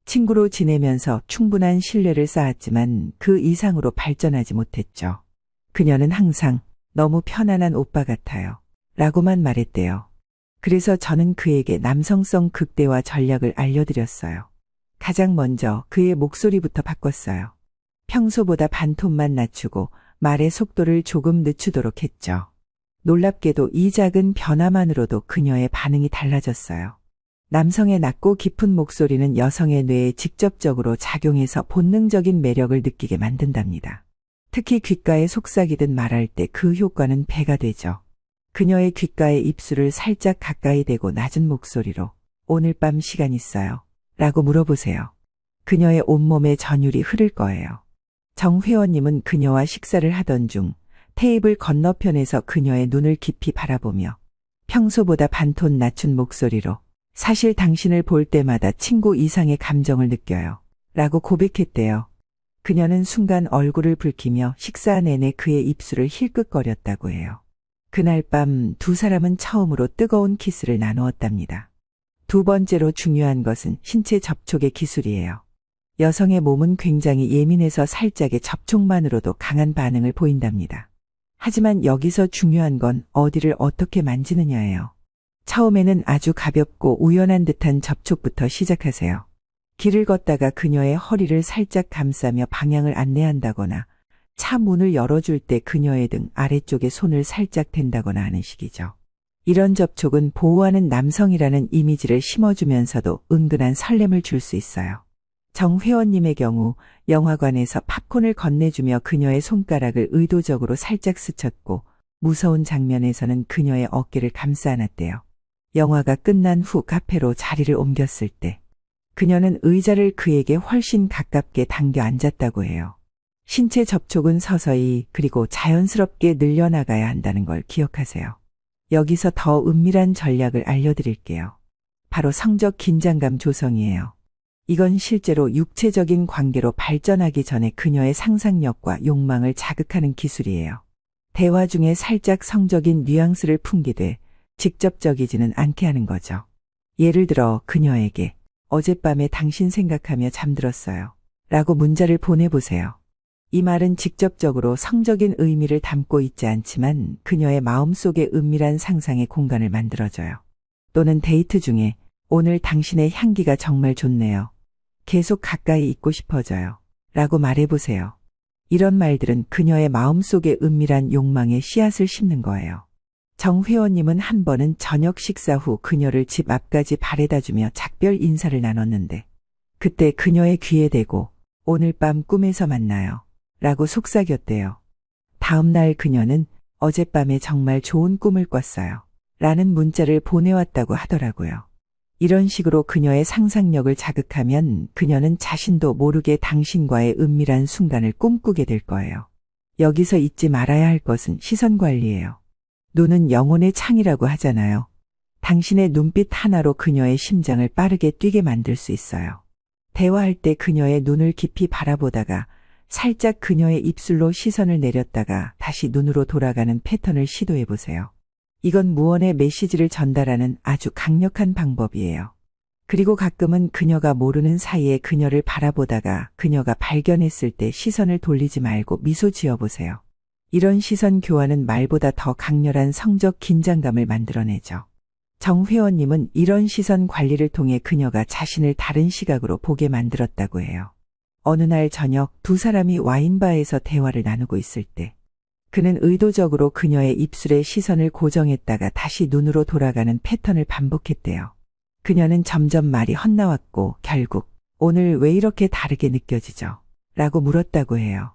친구로 지내면서 충분한 신뢰를 쌓았지만 그 이상으로 발전하지 못했죠. 그녀는 항상 너무 편안한 오빠 같아요. 라고만 말했대요. 그래서 저는 그에게 남성성 극대화 전략을 알려드렸어요. 가장 먼저 그의 목소리부터 바꿨어요. 평소보다 반톤만 낮추고 말의 속도를 조금 늦추도록 했죠. 놀랍게도 이 작은 변화만으로도 그녀의 반응이 달라졌어요. 남성의 낮고 깊은 목소리는 여성의 뇌에 직접적으로 작용해서 본능적인 매력을 느끼게 만든답니다. 특히 귓가에 속삭이듯 말할 때 그 효과는 배가 되죠. 그녀의 귓가에 입술을 살짝 가까이 대고 낮은 목소리로 오늘 밤 시간 있어요? 라고 물어보세요. 그녀의 온몸에 전율이 흐를 거예요. 정 회원님은 그녀와 식사를 하던 중 테이블 건너편에서 그녀의 눈을 깊이 바라보며 평소보다 반톤 낮춘 목소리로 사실 당신을 볼 때마다 친구 이상의 감정을 느껴요. 라고 고백했대요. 그녀는 순간 얼굴을 붉히며 식사 내내 그의 입술을 힐끗거렸다고 해요. 그날 밤 두 사람은 처음으로 뜨거운 키스를 나누었답니다. 두 번째로 중요한 것은 신체 접촉의 기술이에요. 여성의 몸은 굉장히 예민해서 살짝의 접촉만으로도 강한 반응을 보인답니다. 하지만 여기서 중요한 건 어디를 어떻게 만지느냐예요. 처음에는 아주 가볍고 우연한 듯한 접촉부터 시작하세요. 길을 걷다가 그녀의 허리를 살짝 감싸며 방향을 안내한다거나 차 문을 열어줄 때 그녀의 등 아래쪽에 손을 살짝 댄다거나 하는 식이죠. 이런 접촉은 보호하는 남성이라는 이미지를 심어주면서도 은근한 설렘을 줄 수 있어요. 정 회원님의 경우 영화관에서 팝콘을 건네주며 그녀의 손가락을 의도적으로 살짝 스쳤고 무서운 장면에서는 그녀의 어깨를 감싸 안았대요. 영화가 끝난 후 카페로 자리를 옮겼을 때 그녀는 의자를 그에게 훨씬 가깝게 당겨 앉았다고 해요. 신체 접촉은 서서히 그리고 자연스럽게 늘려나가야 한다는 걸 기억하세요. 여기서 더 은밀한 전략을 알려드릴게요. 바로 성적 긴장감 조성이에요. 이건 실제로 육체적인 관계로 발전하기 전에 그녀의 상상력과 욕망을 자극하는 기술이에요. 대화 중에 살짝 성적인 뉘앙스를 풍기되 직접적이지는 않게 하는 거죠. 예를 들어 그녀에게 어젯밤에 당신 생각하며 잠들었어요. 라고 문자를 보내보세요. 이 말은 직접적으로 성적인 의미를 담고 있지 않지만 그녀의 마음속에 은밀한 상상의 공간을 만들어줘요. 또는 데이트 중에 오늘 당신의 향기가 정말 좋네요. 계속 가까이 있고 싶어져요. 라고 말해보세요. 이런 말들은 그녀의 마음속에 은밀한 욕망의 씨앗을 심는 거예요. 정 회원님은 한 번은 저녁 식사 후 그녀를 집 앞까지 바래다주며 작별 인사를 나눴는데 그때 그녀의 귀에 대고 오늘 밤 꿈에서 만나요. 라고 속삭였대요. 다음 날 그녀는 어젯밤에 정말 좋은 꿈을 꿨어요. 라는 문자를 보내왔다고 하더라고요. 이런 식으로 그녀의 상상력을 자극하면 그녀는 자신도 모르게 당신과의 은밀한 순간을 꿈꾸게 될 거예요. 여기서 잊지 말아야 할 것은 시선 관리예요. 눈은 영혼의 창이라고 하잖아요. 당신의 눈빛 하나로 그녀의 심장을 빠르게 뛰게 만들 수 있어요. 대화할 때 그녀의 눈을 깊이 바라보다가 살짝 그녀의 입술로 시선을 내렸다가 다시 눈으로 돌아가는 패턴을 시도해 보세요. 이건 무언의 메시지를 전달하는 아주 강력한 방법이에요. 그리고 가끔은 그녀가 모르는 사이에 그녀를 바라보다가 그녀가 발견했을 때 시선을 돌리지 말고 미소 지어 보세요. 이런 시선 교환은 말보다 더 강렬한 성적 긴장감을 만들어내죠. 정 회원님은 이런 시선 관리를 통해 그녀가 자신을 다른 시각으로 보게 만들었다고 해요. 어느 날 저녁 두 사람이 와인바에서 대화를 나누고 있을 때 그는 의도적으로 그녀의 입술에 시선을 고정했다가 다시 눈으로 돌아가는 패턴을 반복했대요. 그녀는 점점 말이 헛나왔고 결국 오늘 왜 이렇게 다르게 느껴지죠? 라고 물었다고 해요.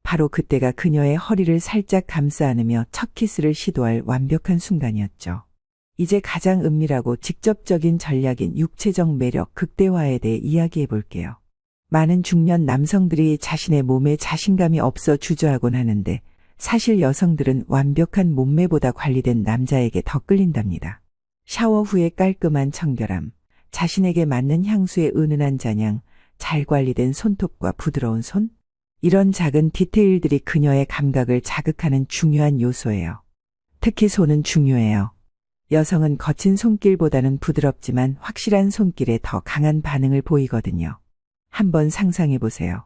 바로 그때가 그녀의 허리를 살짝 감싸 안으며 첫 키스를 시도할 완벽한 순간이었죠. 이제 가장 은밀하고 직접적인 전략인 육체적 매력 극대화에 대해 이야기해 볼게요. 많은 중년 남성들이 자신의 몸에 자신감이 없어 주저하곤 하는데 사실 여성들은 완벽한 몸매보다 관리된 남자에게 더 끌린답니다. 샤워 후의 깔끔한 청결함, 자신에게 맞는 향수의 은은한 잔향, 잘 관리된 손톱과 부드러운 손, 이런 작은 디테일들이 그녀의 감각을 자극하는 중요한 요소예요. 특히 손은 중요해요. 여성은 거친 손길보다는 부드럽지만 확실한 손길에 더 강한 반응을 보이거든요. 한번 상상해 보세요.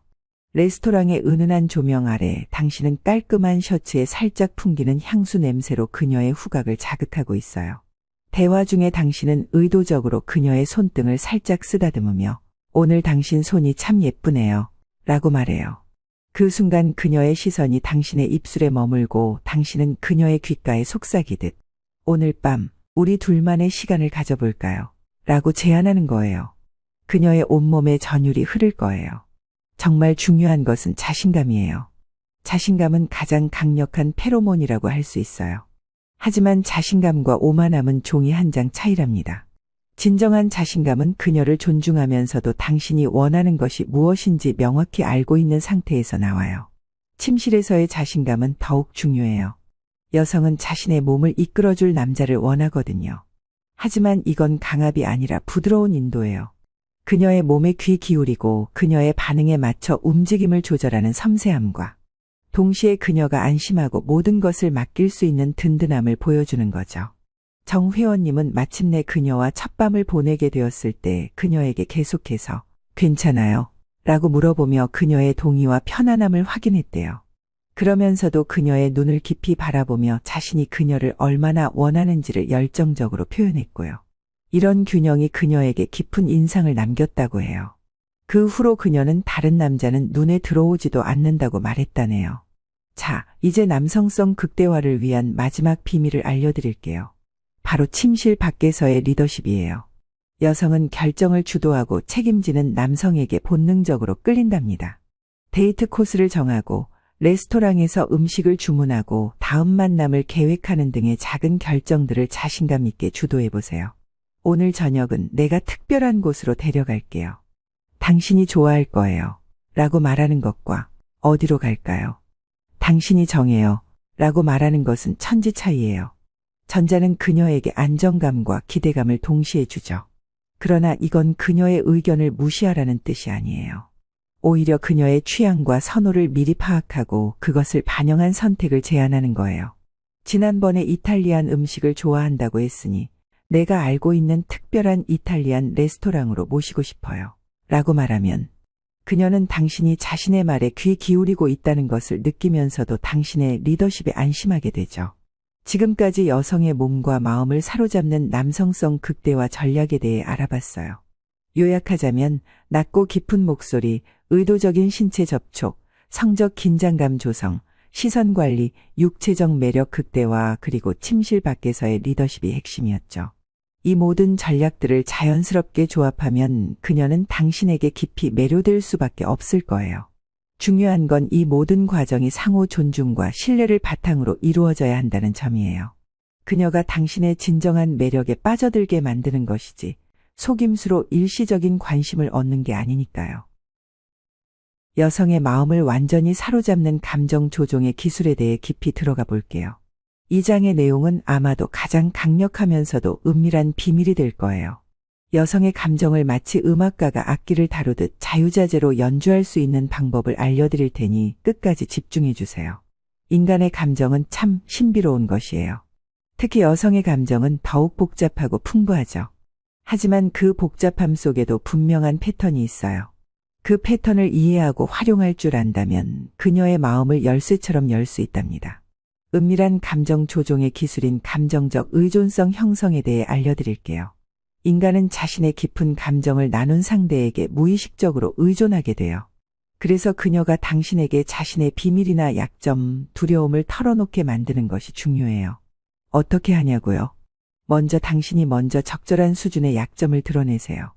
레스토랑의 은은한 조명 아래 당신은 깔끔한 셔츠에 살짝 풍기는 향수 냄새로 그녀의 후각을 자극하고 있어요. 대화 중에 당신은 의도적으로 그녀의 손등을 살짝 쓰다듬으며 오늘 당신 손이 참 예쁘네요. 라고 말해요. 그 순간 그녀의 시선이 당신의 입술에 머물고 당신은 그녀의 귓가에 속삭이듯 오늘 밤 우리 둘만의 시간을 가져볼까요? 라고 제안하는 거예요. 그녀의 온몸에 전율이 흐를 거예요. 정말 중요한 것은 자신감이에요. 자신감은 가장 강력한 페로몬이라고 할 수 있어요. 하지만 자신감과 오만함은 종이 한 장 차이랍니다. 진정한 자신감은 그녀를 존중하면서도 당신이 원하는 것이 무엇인지 명확히 알고 있는 상태에서 나와요. 침실에서의 자신감은 더욱 중요해요. 여성은 자신의 몸을 이끌어줄 남자를 원하거든요. 하지만 이건 강압이 아니라 부드러운 인도예요. 그녀의 몸에 귀 기울이고 그녀의 반응에 맞춰 움직임을 조절하는 섬세함과 동시에 그녀가 안심하고 모든 것을 맡길 수 있는 든든함을 보여주는 거죠. 정 회원님은 마침내 그녀와 첫 밤을 보내게 되었을 때 그녀에게 계속해서 괜찮아요? 라고 물어보며 그녀의 동의와 편안함을 확인했대요. 그러면서도 그녀의 눈을 깊이 바라보며 자신이 그녀를 얼마나 원하는지를 열정적으로 표현했고요. 이런 균형이 그녀에게 깊은 인상을 남겼다고 해요. 그 후로 그녀는 다른 남자는 눈에 들어오지도 않는다고 말했다네요. 자, 이제 남성성 극대화를 위한 마지막 비밀을 알려드릴게요. 바로 침실 밖에서의 리더십이에요. 여성은 결정을 주도하고 책임지는 남성에게 본능적으로 끌린답니다. 데이트 코스를 정하고 레스토랑에서 음식을 주문하고 다음 만남을 계획하는 등의 작은 결정들을 자신감 있게 주도해 보세요. 오늘 저녁은 내가 특별한 곳으로 데려갈게요. 당신이 좋아할 거예요. 라고 말하는 것과 어디로 갈까요? 당신이 정해요. 라고 말하는 것은 천지 차이예요. 전자는 그녀에게 안정감과 기대감을 동시에 주죠. 그러나 이건 그녀의 의견을 무시하라는 뜻이 아니에요. 오히려 그녀의 취향과 선호를 미리 파악하고 그것을 반영한 선택을 제안하는 거예요. 지난번에 이탈리안 음식을 좋아한다고 했으니 내가 알고 있는 특별한 이탈리안 레스토랑으로 모시고 싶어요. 라고 말하면 그녀는 당신이 자신의 말에 귀 기울이고 있다는 것을 느끼면서도 당신의 리더십에 안심하게 되죠. 지금까지 여성의 몸과 마음을 사로잡는 남성성 극대화 전략에 대해 알아봤어요. 요약하자면 낮고 깊은 목소리, 의도적인 신체 접촉, 성적 긴장감 조성, 시선 관리, 육체적 매력 극대화, 그리고 침실 밖에서의 리더십이 핵심이었죠. 이 모든 전략들을 자연스럽게 조합하면 그녀는 당신에게 깊이 매료될 수밖에 없을 거예요. 중요한 건 이 모든 과정이 상호 존중과 신뢰를 바탕으로 이루어져야 한다는 점이에요. 그녀가 당신의 진정한 매력에 빠져들게 만드는 것이지 속임수로 일시적인 관심을 얻는 게 아니니까요. 여성의 마음을 완전히 사로잡는 감정 조종의 기술에 대해 깊이 들어가 볼게요. 이 장의 내용은 아마도 가장 강력하면서도 은밀한 비밀이 될 거예요. 여성의 감정을 마치 음악가가 악기를 다루듯 자유자재로 연주할 수 있는 방법을 알려드릴 테니 끝까지 집중해 주세요. 인간의 감정은 참 신비로운 것이에요. 특히 여성의 감정은 더욱 복잡하고 풍부하죠. 하지만 그 복잡함 속에도 분명한 패턴이 있어요. 그 패턴을 이해하고 활용할 줄 안다면 그녀의 마음을 열쇠처럼 열 수 있답니다. 은밀한 감정 조종의 기술인 감정적 의존성 형성에 대해 알려드릴게요. 인간은 자신의 깊은 감정을 나눈 상대에게 무의식적으로 의존하게 돼요. 그래서 그녀가 당신에게 자신의 비밀이나 약점, 두려움을 털어놓게 만드는 것이 중요해요. 어떻게 하냐고요? 당신이 먼저 적절한 수준의 약점을 드러내세요.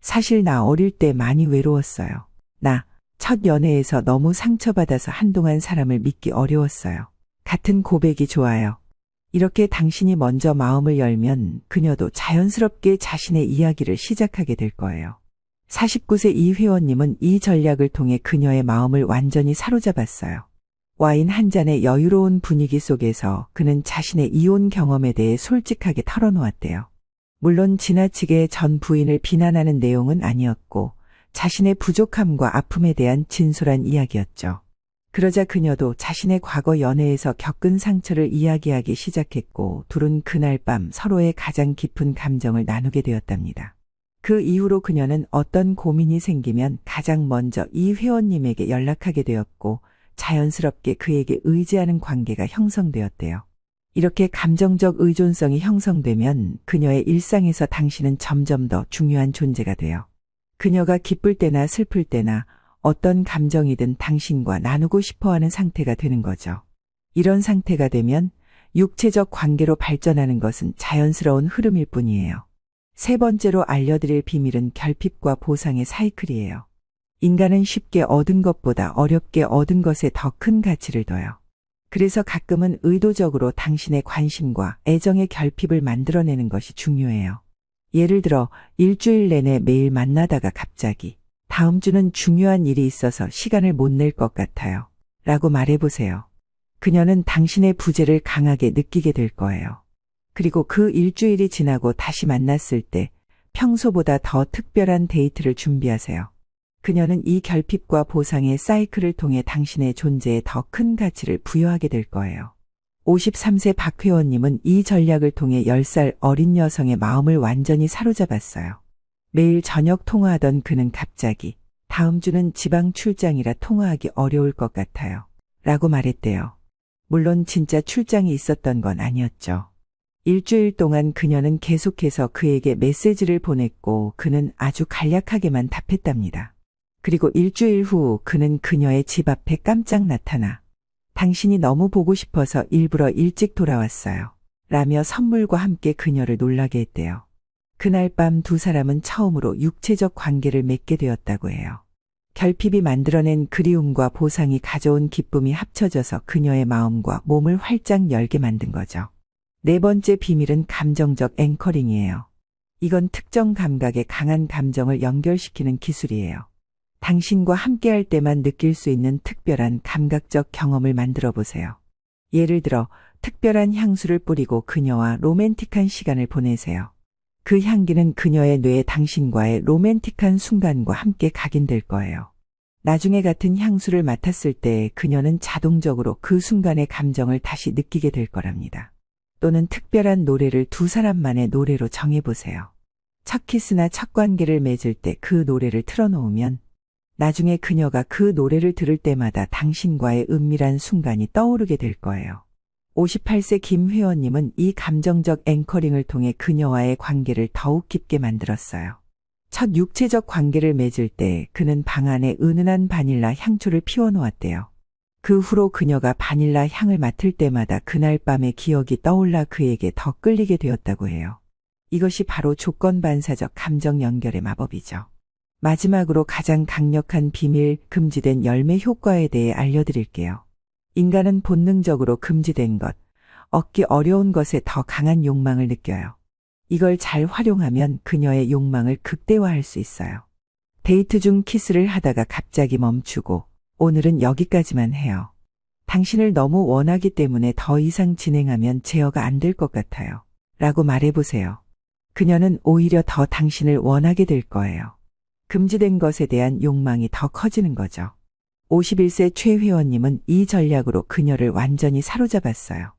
사실 나 어릴 때 많이 외로웠어요. 나 첫 연애에서 너무 상처받아서 한동안 사람을 믿기 어려웠어요. 같은 고백이 좋아요. 이렇게 당신이 먼저 마음을 열면 그녀도 자연스럽게 자신의 이야기를 시작하게 될 거예요. 49세 이 회원님은 이 전략을 통해 그녀의 마음을 완전히 사로잡았어요. 와인 한 잔의 여유로운 분위기 속에서 그는 자신의 이혼 경험에 대해 솔직하게 털어놓았대요. 물론 지나치게 전 부인을 비난하는 내용은 아니었고 자신의 부족함과 아픔에 대한 진솔한 이야기였죠. 그러자 그녀도 자신의 과거 연애에서 겪은 상처를 이야기하기 시작했고 둘은 그날 밤 서로의 가장 깊은 감정을 나누게 되었답니다. 그 이후로 그녀는 어떤 고민이 생기면 가장 먼저 이 회원님에게 연락하게 되었고 자연스럽게 그에게 의지하는 관계가 형성되었대요. 이렇게 감정적 의존성이 형성되면 그녀의 일상에서 당신은 점점 더 중요한 존재가 돼요. 그녀가 기쁠 때나 슬플 때나 어떤 감정이든 당신과 나누고 싶어하는 상태가 되는 거죠. 이런 상태가 되면 육체적 관계로 발전하는 것은 자연스러운 흐름일 뿐이에요. 세 번째로 알려드릴 비밀은 결핍과 보상의 사이클이에요. 인간은 쉽게 얻은 것보다 어렵게 얻은 것에 더 큰 가치를 둬요. 그래서 가끔은 의도적으로 당신의 관심과 애정의 결핍을 만들어내는 것이 중요해요. 예를 들어 일주일 내내 매일 만나다가 갑자기 다음 주는 중요한 일이 있어서 시간을 못 낼 것 같아요. 라고 말해보세요. 그녀는 당신의 부재를 강하게 느끼게 될 거예요. 그리고 그 일주일이 지나고 다시 만났을 때 평소보다 더 특별한 데이트를 준비하세요. 그녀는 이 결핍과 보상의 사이클을 통해 당신의 존재에 더 큰 가치를 부여하게 될 거예요. 53세 박 회원님은 이 전략을 통해 10살 어린 여성의 마음을 완전히 사로잡았어요. 매일 저녁 통화하던 그는 갑자기 다음 주는 지방 출장이라 통화하기 어려울 것 같아요. 라고 말했대요. 물론 진짜 출장이 있었던 건 아니었죠. 일주일 동안 그녀는 계속해서 그에게 메시지를 보냈고 그는 아주 간략하게만 답했답니다. 그리고 일주일 후 그는 그녀의 집 앞에 깜짝 나타나 당신이 너무 보고 싶어서 일부러 일찍 돌아왔어요. 라며 선물과 함께 그녀를 놀라게 했대요. 그날 밤 두 사람은 처음으로 육체적 관계를 맺게 되었다고 해요. 결핍이 만들어낸 그리움과 보상이 가져온 기쁨이 합쳐져서 그녀의 마음과 몸을 활짝 열게 만든 거죠. 네 번째 비밀은 감정적 앵커링이에요. 이건 특정 감각에 강한 감정을 연결시키는 기술이에요. 당신과 함께할 때만 느낄 수 있는 특별한 감각적 경험을 만들어 보세요. 예를 들어 특별한 향수를 뿌리고 그녀와 로맨틱한 시간을 보내세요. 그 향기는 그녀의 뇌에 당신과의 로맨틱한 순간과 함께 각인될 거예요. 나중에 같은 향수를 맡았을 때 그녀는 자동적으로 그 순간의 감정을 다시 느끼게 될 거랍니다. 또는 특별한 노래를 두 사람만의 노래로 정해보세요. 첫 키스나 첫 관계를 맺을 때 그 노래를 틀어놓으면 나중에 그녀가 그 노래를 들을 때마다 당신과의 은밀한 순간이 떠오르게 될 거예요. 58세 김 회원님은 이 감정적 앵커링을 통해 그녀와의 관계를 더욱 깊게 만들었어요. 첫 육체적 관계를 맺을 때 그는 방 안에 은은한 바닐라 향초를 피워놓았대요. 그 후로 그녀가 바닐라 향을 맡을 때마다 그날 밤의 기억이 떠올라 그에게 더 끌리게 되었다고 해요. 이것이 바로 조건반사적 감정 연결의 마법이죠. 마지막으로 가장 강력한 비밀, 금지된 열매 효과에 대해 알려드릴게요. 인간은 본능적으로 금지된 것, 얻기 어려운 것에 더 강한 욕망을 느껴요. 이걸 잘 활용하면 그녀의 욕망을 극대화할 수 있어요. 데이트 중 키스를 하다가 갑자기 멈추고 오늘은 여기까지만 해요. 당신을 너무 원하기 때문에 더 이상 진행하면 제어가 안 될 것 같아요. 라고 말해보세요. 그녀는 오히려 더 당신을 원하게 될 거예요. 금지된 것에 대한 욕망이 더 커지는 거죠. 51세 최 회원님은 이 전략으로 그녀를 완전히 사로잡았어요.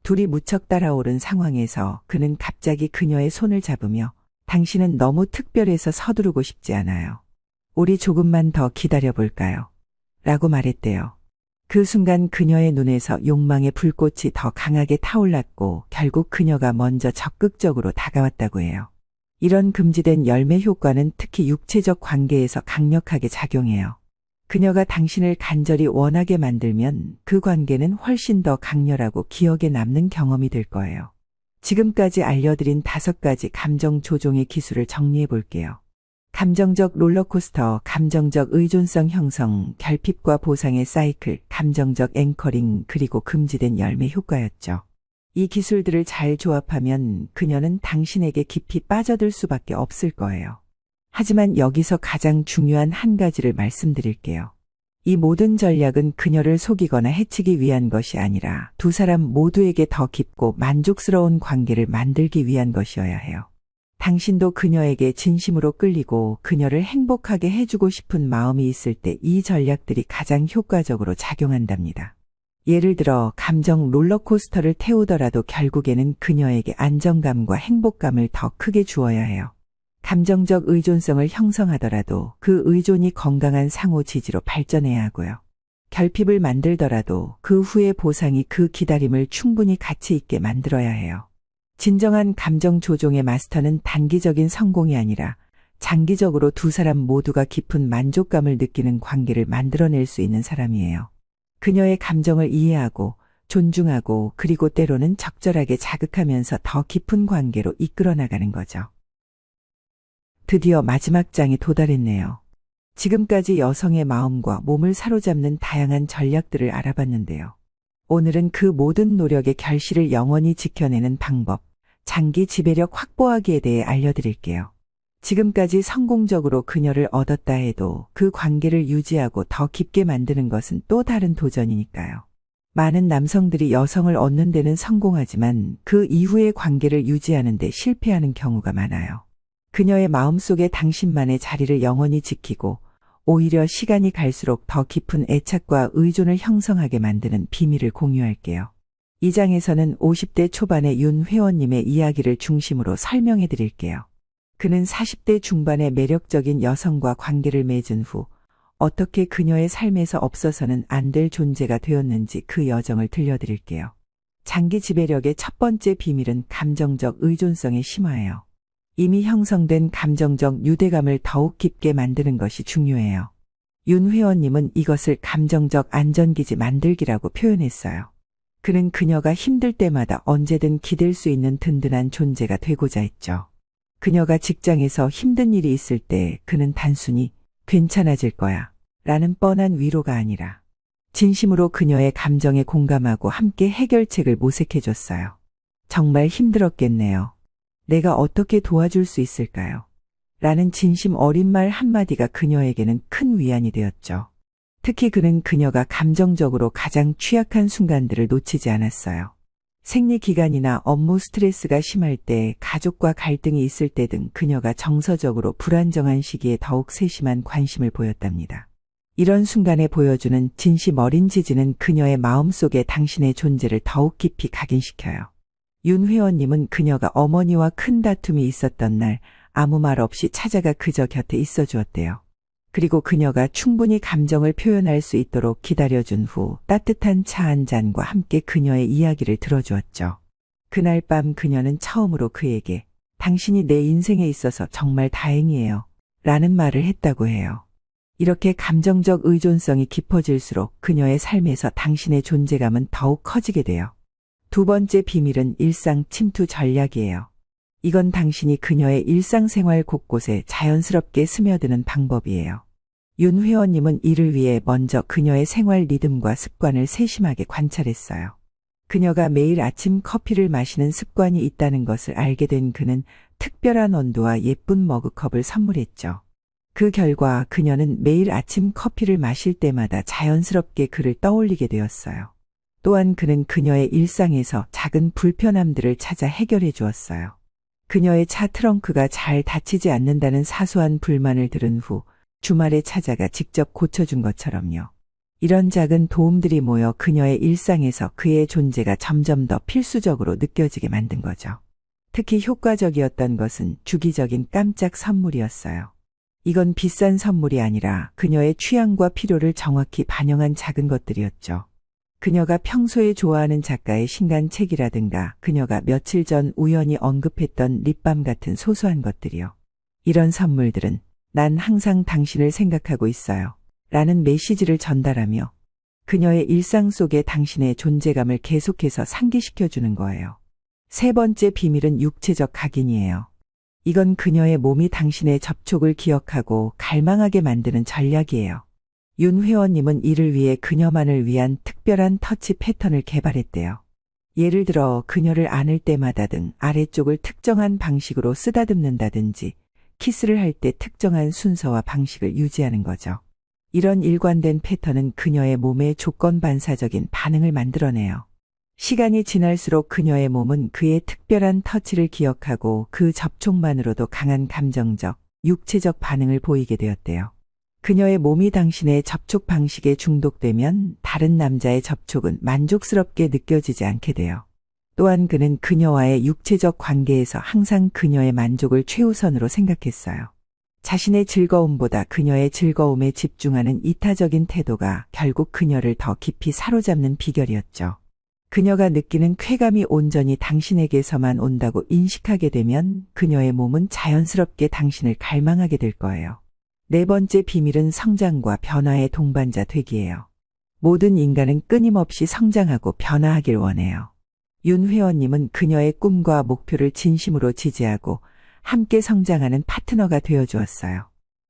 둘이 무척 따라오른 상황에서 그는 갑자기 그녀의 손을 잡으며 당신은 너무 특별해서 서두르고 싶지 않아요. 우리 조금만 더 기다려볼까요? 라고 말했대요. 그 순간 그녀의 눈에서 욕망의 불꽃이 더 강하게 타올랐고 결국 그녀가 먼저 적극적으로 다가왔다고 해요. 이런 금지된 열매 효과는 특히 육체적 관계에서 강력하게 작용해요. 그녀가 당신을 간절히 원하게 만들면 그 관계는 훨씬 더 강렬하고 기억에 남는 경험이 될 거예요. 지금까지 알려드린 5가지 감정 조종의 기술을 정리해 볼게요. 감정적 롤러코스터, 감정적 의존성 형성, 결핍과 보상의 사이클, 감정적 앵커링, 그리고 금지된 열매 효과였죠. 이 기술들을 잘 조합하면 그녀는 당신에게 깊이 빠져들 수밖에 없을 거예요. 하지만 여기서 가장 중요한 한 가지를 말씀드릴게요. 이 모든 전략은 그녀를 속이거나 해치기 위한 것이 아니라 두 사람 모두에게 더 깊고 만족스러운 관계를 만들기 위한 것이어야 해요. 당신도 그녀에게 진심으로 끌리고 그녀를 행복하게 해주고 싶은 마음이 있을 때 이 전략들이 가장 효과적으로 작용한답니다. 예를 들어 감정 롤러코스터를 태우더라도 결국에는 그녀에게 안정감과 행복감을 더 크게 주어야 해요. 감정적 의존성을 형성하더라도 그 의존이 건강한 상호 지지로 발전해야 하고요. 결핍을 만들더라도 그 후의 보상이 그 기다림을 충분히 가치 있게 만들어야 해요. 진정한 감정 조종의 마스터는 단기적인 성공이 아니라 장기적으로 두 사람 모두가 깊은 만족감을 느끼는 관계를 만들어낼 수 있는 사람이에요. 그녀의 감정을 이해하고 존중하고 그리고 때로는 적절하게 자극하면서 더 깊은 관계로 이끌어 나가는 거죠. 드디어 마지막 장에 도달했네요. 지금까지 여성의 마음과 몸을 사로잡는 다양한 전략들을 알아봤는데요. 오늘은 그 모든 노력의 결실을 영원히 지켜내는 방법, 장기 지배력 확보하기에 대해 알려드릴게요. 지금까지 성공적으로 그녀를 얻었다 해도 그 관계를 유지하고 더 깊게 만드는 것은 또 다른 도전이니까요. 많은 남성들이 여성을 얻는 데는 성공하지만 그 이후의 관계를 유지하는 데 실패하는 경우가 많아요. 그녀의 마음속에 당신만의 자리를 영원히 지키고 오히려 시간이 갈수록 더 깊은 애착과 의존을 형성하게 만드는 비밀을 공유할게요. 이 장에서는 50대 초반의 윤 회원님의 이야기를 중심으로 설명해 드릴게요. 그는 40대 중반의 매력적인 여성과 관계를 맺은 후 어떻게 그녀의 삶에서 없어서는 안 될 존재가 되었는지 그 여정을 들려드릴게요. 장기 지배력의 첫 번째 비밀은 감정적 의존성의 심화예요. 이미 형성된 감정적 유대감을 더욱 깊게 만드는 것이 중요해요. 윤 회원님은 이것을 감정적 안전기지 만들기라고 표현했어요. 그는 그녀가 힘들 때마다 언제든 기댈 수 있는 든든한 존재가 되고자 했죠. 그녀가 직장에서 힘든 일이 있을 때 그는 단순히 괜찮아질 거야 라는 뻔한 위로가 아니라 진심으로 그녀의 감정에 공감하고 함께 해결책을 모색해줬어요. 정말 힘들었겠네요. 내가 어떻게 도와줄 수 있을까요? 라는 진심 어린 말 한마디가 그녀에게는 큰 위안이 되었죠. 특히 그는 그녀가 감정적으로 가장 취약한 순간들을 놓치지 않았어요. 생리기간이나 업무 스트레스가 심할 때, 가족과 갈등이 있을 때 등 그녀가 정서적으로 불안정한 시기에 더욱 세심한 관심을 보였답니다. 이런 순간에 보여주는 진심 어린 지지는 그녀의 마음속에 당신의 존재를 더욱 깊이 각인시켜요. 윤 회원님은 그녀가 어머니와 큰 다툼이 있었던 날 아무 말 없이 찾아가 그저 곁에 있어 주었대요. 그리고 그녀가 충분히 감정을 표현할 수 있도록 기다려준 후 따뜻한 차 한 잔과 함께 그녀의 이야기를 들어주었죠. 그날 밤 그녀는 처음으로 그에게 당신이 내 인생에 있어서 정말 다행이에요 라는 말을 했다고 해요. 이렇게 감정적 의존성이 깊어질수록 그녀의 삶에서 당신의 존재감은 더욱 커지게 돼요. 두 번째 비밀은 일상 침투 전략이에요. 이건 당신이 그녀의 일상생활 곳곳에 자연스럽게 스며드는 방법이에요. 윤 회원님은 이를 위해 먼저 그녀의 생활 리듬과 습관을 세심하게 관찰했어요. 그녀가 매일 아침 커피를 마시는 습관이 있다는 것을 알게 된 그는 특별한 온도와 예쁜 머그컵을 선물했죠. 그 결과 그녀는 매일 아침 커피를 마실 때마다 자연스럽게 그를 떠올리게 되었어요. 또한 그는 그녀의 일상에서 작은 불편함들을 찾아 해결해 주었어요. 그녀의 차 트렁크가 잘 닫히지 않는다는 사소한 불만을 들은 후 주말에 찾아가 직접 고쳐준 것처럼요. 이런 작은 도움들이 모여 그녀의 일상에서 그의 존재가 점점 더 필수적으로 느껴지게 만든 거죠. 특히 효과적이었던 것은 주기적인 깜짝 선물이었어요. 이건 비싼 선물이 아니라 그녀의 취향과 필요를 정확히 반영한 작은 것들이었죠. 그녀가 평소에 좋아하는 작가의 신간책이라든가 그녀가 며칠 전 우연히 언급했던 립밤 같은 소소한 것들이요. 이런 선물들은 난 항상 당신을 생각하고 있어요. 라는 메시지를 전달하며 그녀의 일상 속에 당신의 존재감을 계속해서 상기시켜주는 거예요. 세 번째 비밀은 육체적 각인이에요. 이건 그녀의 몸이 당신의 접촉을 기억하고 갈망하게 만드는 전략이에요. 윤 회원님은 이를 위해 그녀만을 위한 특별한 터치 패턴을 개발했대요. 예를 들어 그녀를 안을 때마다 등 아래쪽을 특정한 방식으로 쓰다듬는다든지 키스를 할 때 특정한 순서와 방식을 유지하는 거죠. 이런 일관된 패턴은 그녀의 몸에 조건 반사적인 반응을 만들어내요. 시간이 지날수록 그녀의 몸은 그의 특별한 터치를 기억하고 그 접촉만으로도 강한 감정적, 육체적 반응을 보이게 되었대요. 그녀의 몸이 당신의 접촉 방식에 중독되면 다른 남자의 접촉은 만족스럽게 느껴지지 않게 돼요. 또한 그는 그녀와의 육체적 관계에서 항상 그녀의 만족을 최우선으로 생각했어요. 자신의 즐거움보다 그녀의 즐거움에 집중하는 이타적인 태도가 결국 그녀를 더 깊이 사로잡는 비결이었죠. 그녀가 느끼는 쾌감이 온전히 당신에게서만 온다고 인식하게 되면 그녀의 몸은 자연스럽게 당신을 갈망하게 될 거예요. 네 번째 비밀은 성장과 변화의 동반자 되기예요. 모든 인간은 끊임없이 성장하고 변화하길 원해요. 윤 회원님은 그녀의 꿈과 목표를 진심으로 지지하고 함께 성장하는 파트너가 되어주었어요.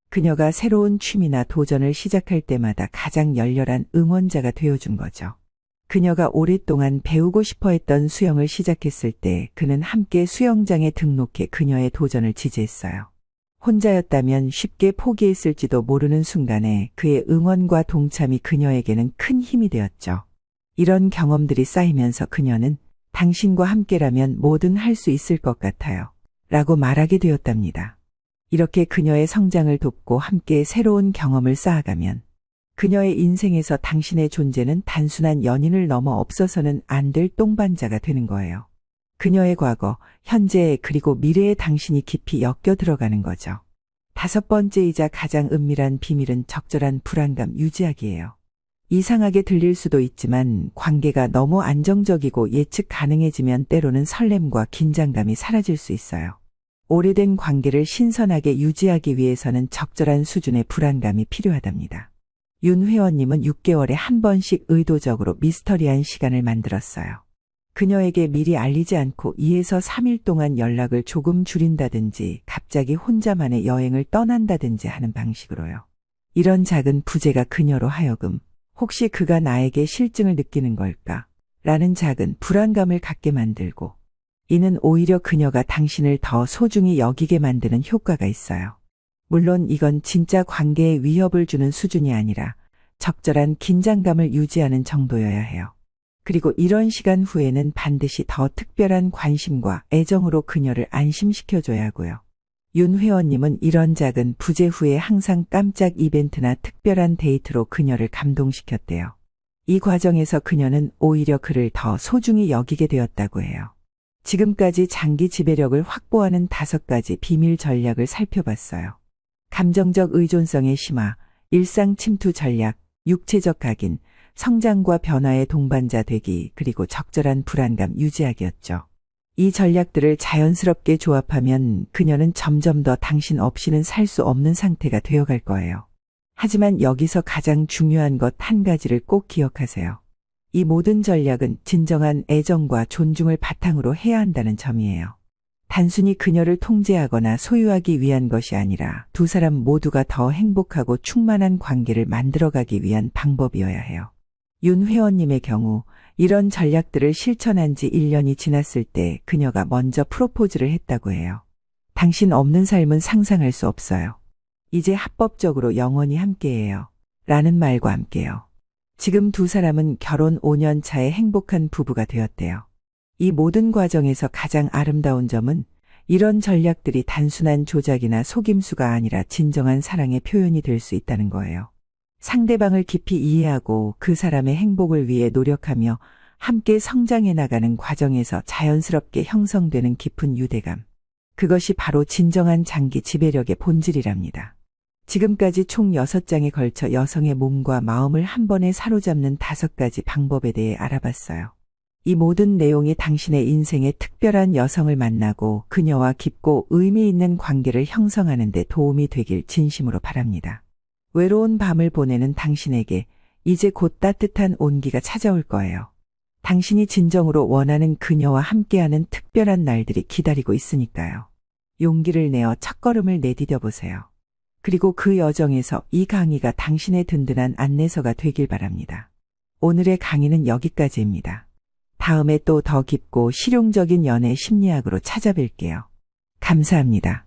그녀가 새로운 취미나 도전을 시작할 때마다 가장 열렬한 응원자가 되어준 거죠. 그녀가 오랫동안 배우고 싶어 했던 수영을 시작했을 때 그는 함께 수영장에 등록해 그녀의 도전을 지지했어요. 혼자였다면 쉽게 포기했을지도 모르는 순간에 그의 응원과 동참이 그녀에게는 큰 힘이 되었죠. 이런 경험들이 쌓이면서 그녀는 당신과 함께라면 뭐든 할 수 있을 것 같아요. 라고 말하게 되었답니다. 이렇게 그녀의 성장을 돕고 함께 새로운 경험을 쌓아가면 그녀의 인생에서 당신의 존재는 단순한 연인을 넘어 없어서는 안 될 동반자가 되는 거예요. 그녀의 과거, 현재 그리고 미래의 당신이 깊이 엮여 들어가는 거죠. 다섯 번째이자 가장 은밀한 비밀은 적절한 불안감 유지하기예요. 이상하게 들릴 수도 있지만 관계가 너무 안정적이고 예측 가능해지면 때로는 설렘과 긴장감이 사라질 수 있어요. 오래된 관계를 신선하게 유지하기 위해서는 적절한 수준의 불안감이 필요하답니다. 윤 회원님은 6개월에 한 번씩 의도적으로 미스터리한 시간을 만들었어요. 그녀에게 미리 알리지 않고 2에서 3일 동안 연락을 조금 줄인다든지 갑자기 혼자만의 여행을 떠난다든지 하는 방식으로요. 이런 작은 부재가 그녀로 하여금 혹시 그가 나에게 실증을 느끼는 걸까? 라는 작은 불안감을 갖게 만들고 이는 오히려 그녀가 당신을 더 소중히 여기게 만드는 효과가 있어요. 물론 이건 진짜 관계에 위협을 주는 수준이 아니라 적절한 긴장감을 유지하는 정도여야 해요. 그리고 이런 시간 후에는 반드시 더 특별한 관심과 애정으로 그녀를 안심시켜줘야 하고요. 윤 회원님은 이런 작은 부재 후에 항상 깜짝 이벤트나 특별한 데이트로 그녀를 감동시켰대요. 이 과정에서 그녀는 오히려 그를 더 소중히 여기게 되었다고 해요. 지금까지 장기 지배력을 확보하는 5가지 비밀 전략을 살펴봤어요. 감정적 의존성의 심화, 일상 침투 전략, 육체적 각인, 성장과 변화의 동반자 되기, 그리고 적절한 불안감 유지하기였죠. 이 전략들을 자연스럽게 조합하면 그녀는 점점 더 당신 없이는 살 수 없는 상태가 되어갈 거예요. 하지만 여기서 가장 중요한 것 한 가지를 꼭 기억하세요. 이 모든 전략은 진정한 애정과 존중을 바탕으로 해야 한다는 점이에요. 단순히 그녀를 통제하거나 소유하기 위한 것이 아니라 두 사람 모두가 더 행복하고 충만한 관계를 만들어가기 위한 방법이어야 해요. 윤 회원님의 경우 이런 전략들을 실천한 지 1년이 지났을 때 그녀가 먼저 프로포즈를 했다고 해요. 당신 없는 삶은 상상할 수 없어요. 이제 합법적으로 영원히 함께해요. 라는 말과 함께요. 지금 두 사람은 결혼 5년 차에 행복한 부부가 되었대요. 이 모든 과정에서 가장 아름다운 점은 이런 전략들이 단순한 조작이나 속임수가 아니라 진정한 사랑의 표현이 될 수 있다는 거예요. 상대방을 깊이 이해하고 그 사람의 행복을 위해 노력하며 함께 성장해 나가는 과정에서 자연스럽게 형성되는 깊은 유대감. 그것이 바로 진정한 장기 지배력의 본질이랍니다. 지금까지 총 6장에 걸쳐 여성의 몸과 마음을 한 번에 사로잡는 5가지 방법에 대해 알아봤어요. 이 모든 내용이 당신의 인생에 특별한 여성을 만나고 그녀와 깊고 의미 있는 관계를 형성하는 데 도움이 되길 진심으로 바랍니다. 외로운 밤을 보내는 당신에게 이제 곧 따뜻한 온기가 찾아올 거예요. 당신이 진정으로 원하는 그녀와 함께하는 특별한 날들이 기다리고 있으니까요. 용기를 내어 첫걸음을 내디뎌 보세요. 그리고 그 여정에서 이 강의가 당신의 든든한 안내서가 되길 바랍니다. 오늘의 강의는 여기까지입니다. 다음에 또 더 깊고 실용적인 연애 심리학으로 찾아뵐게요. 감사합니다.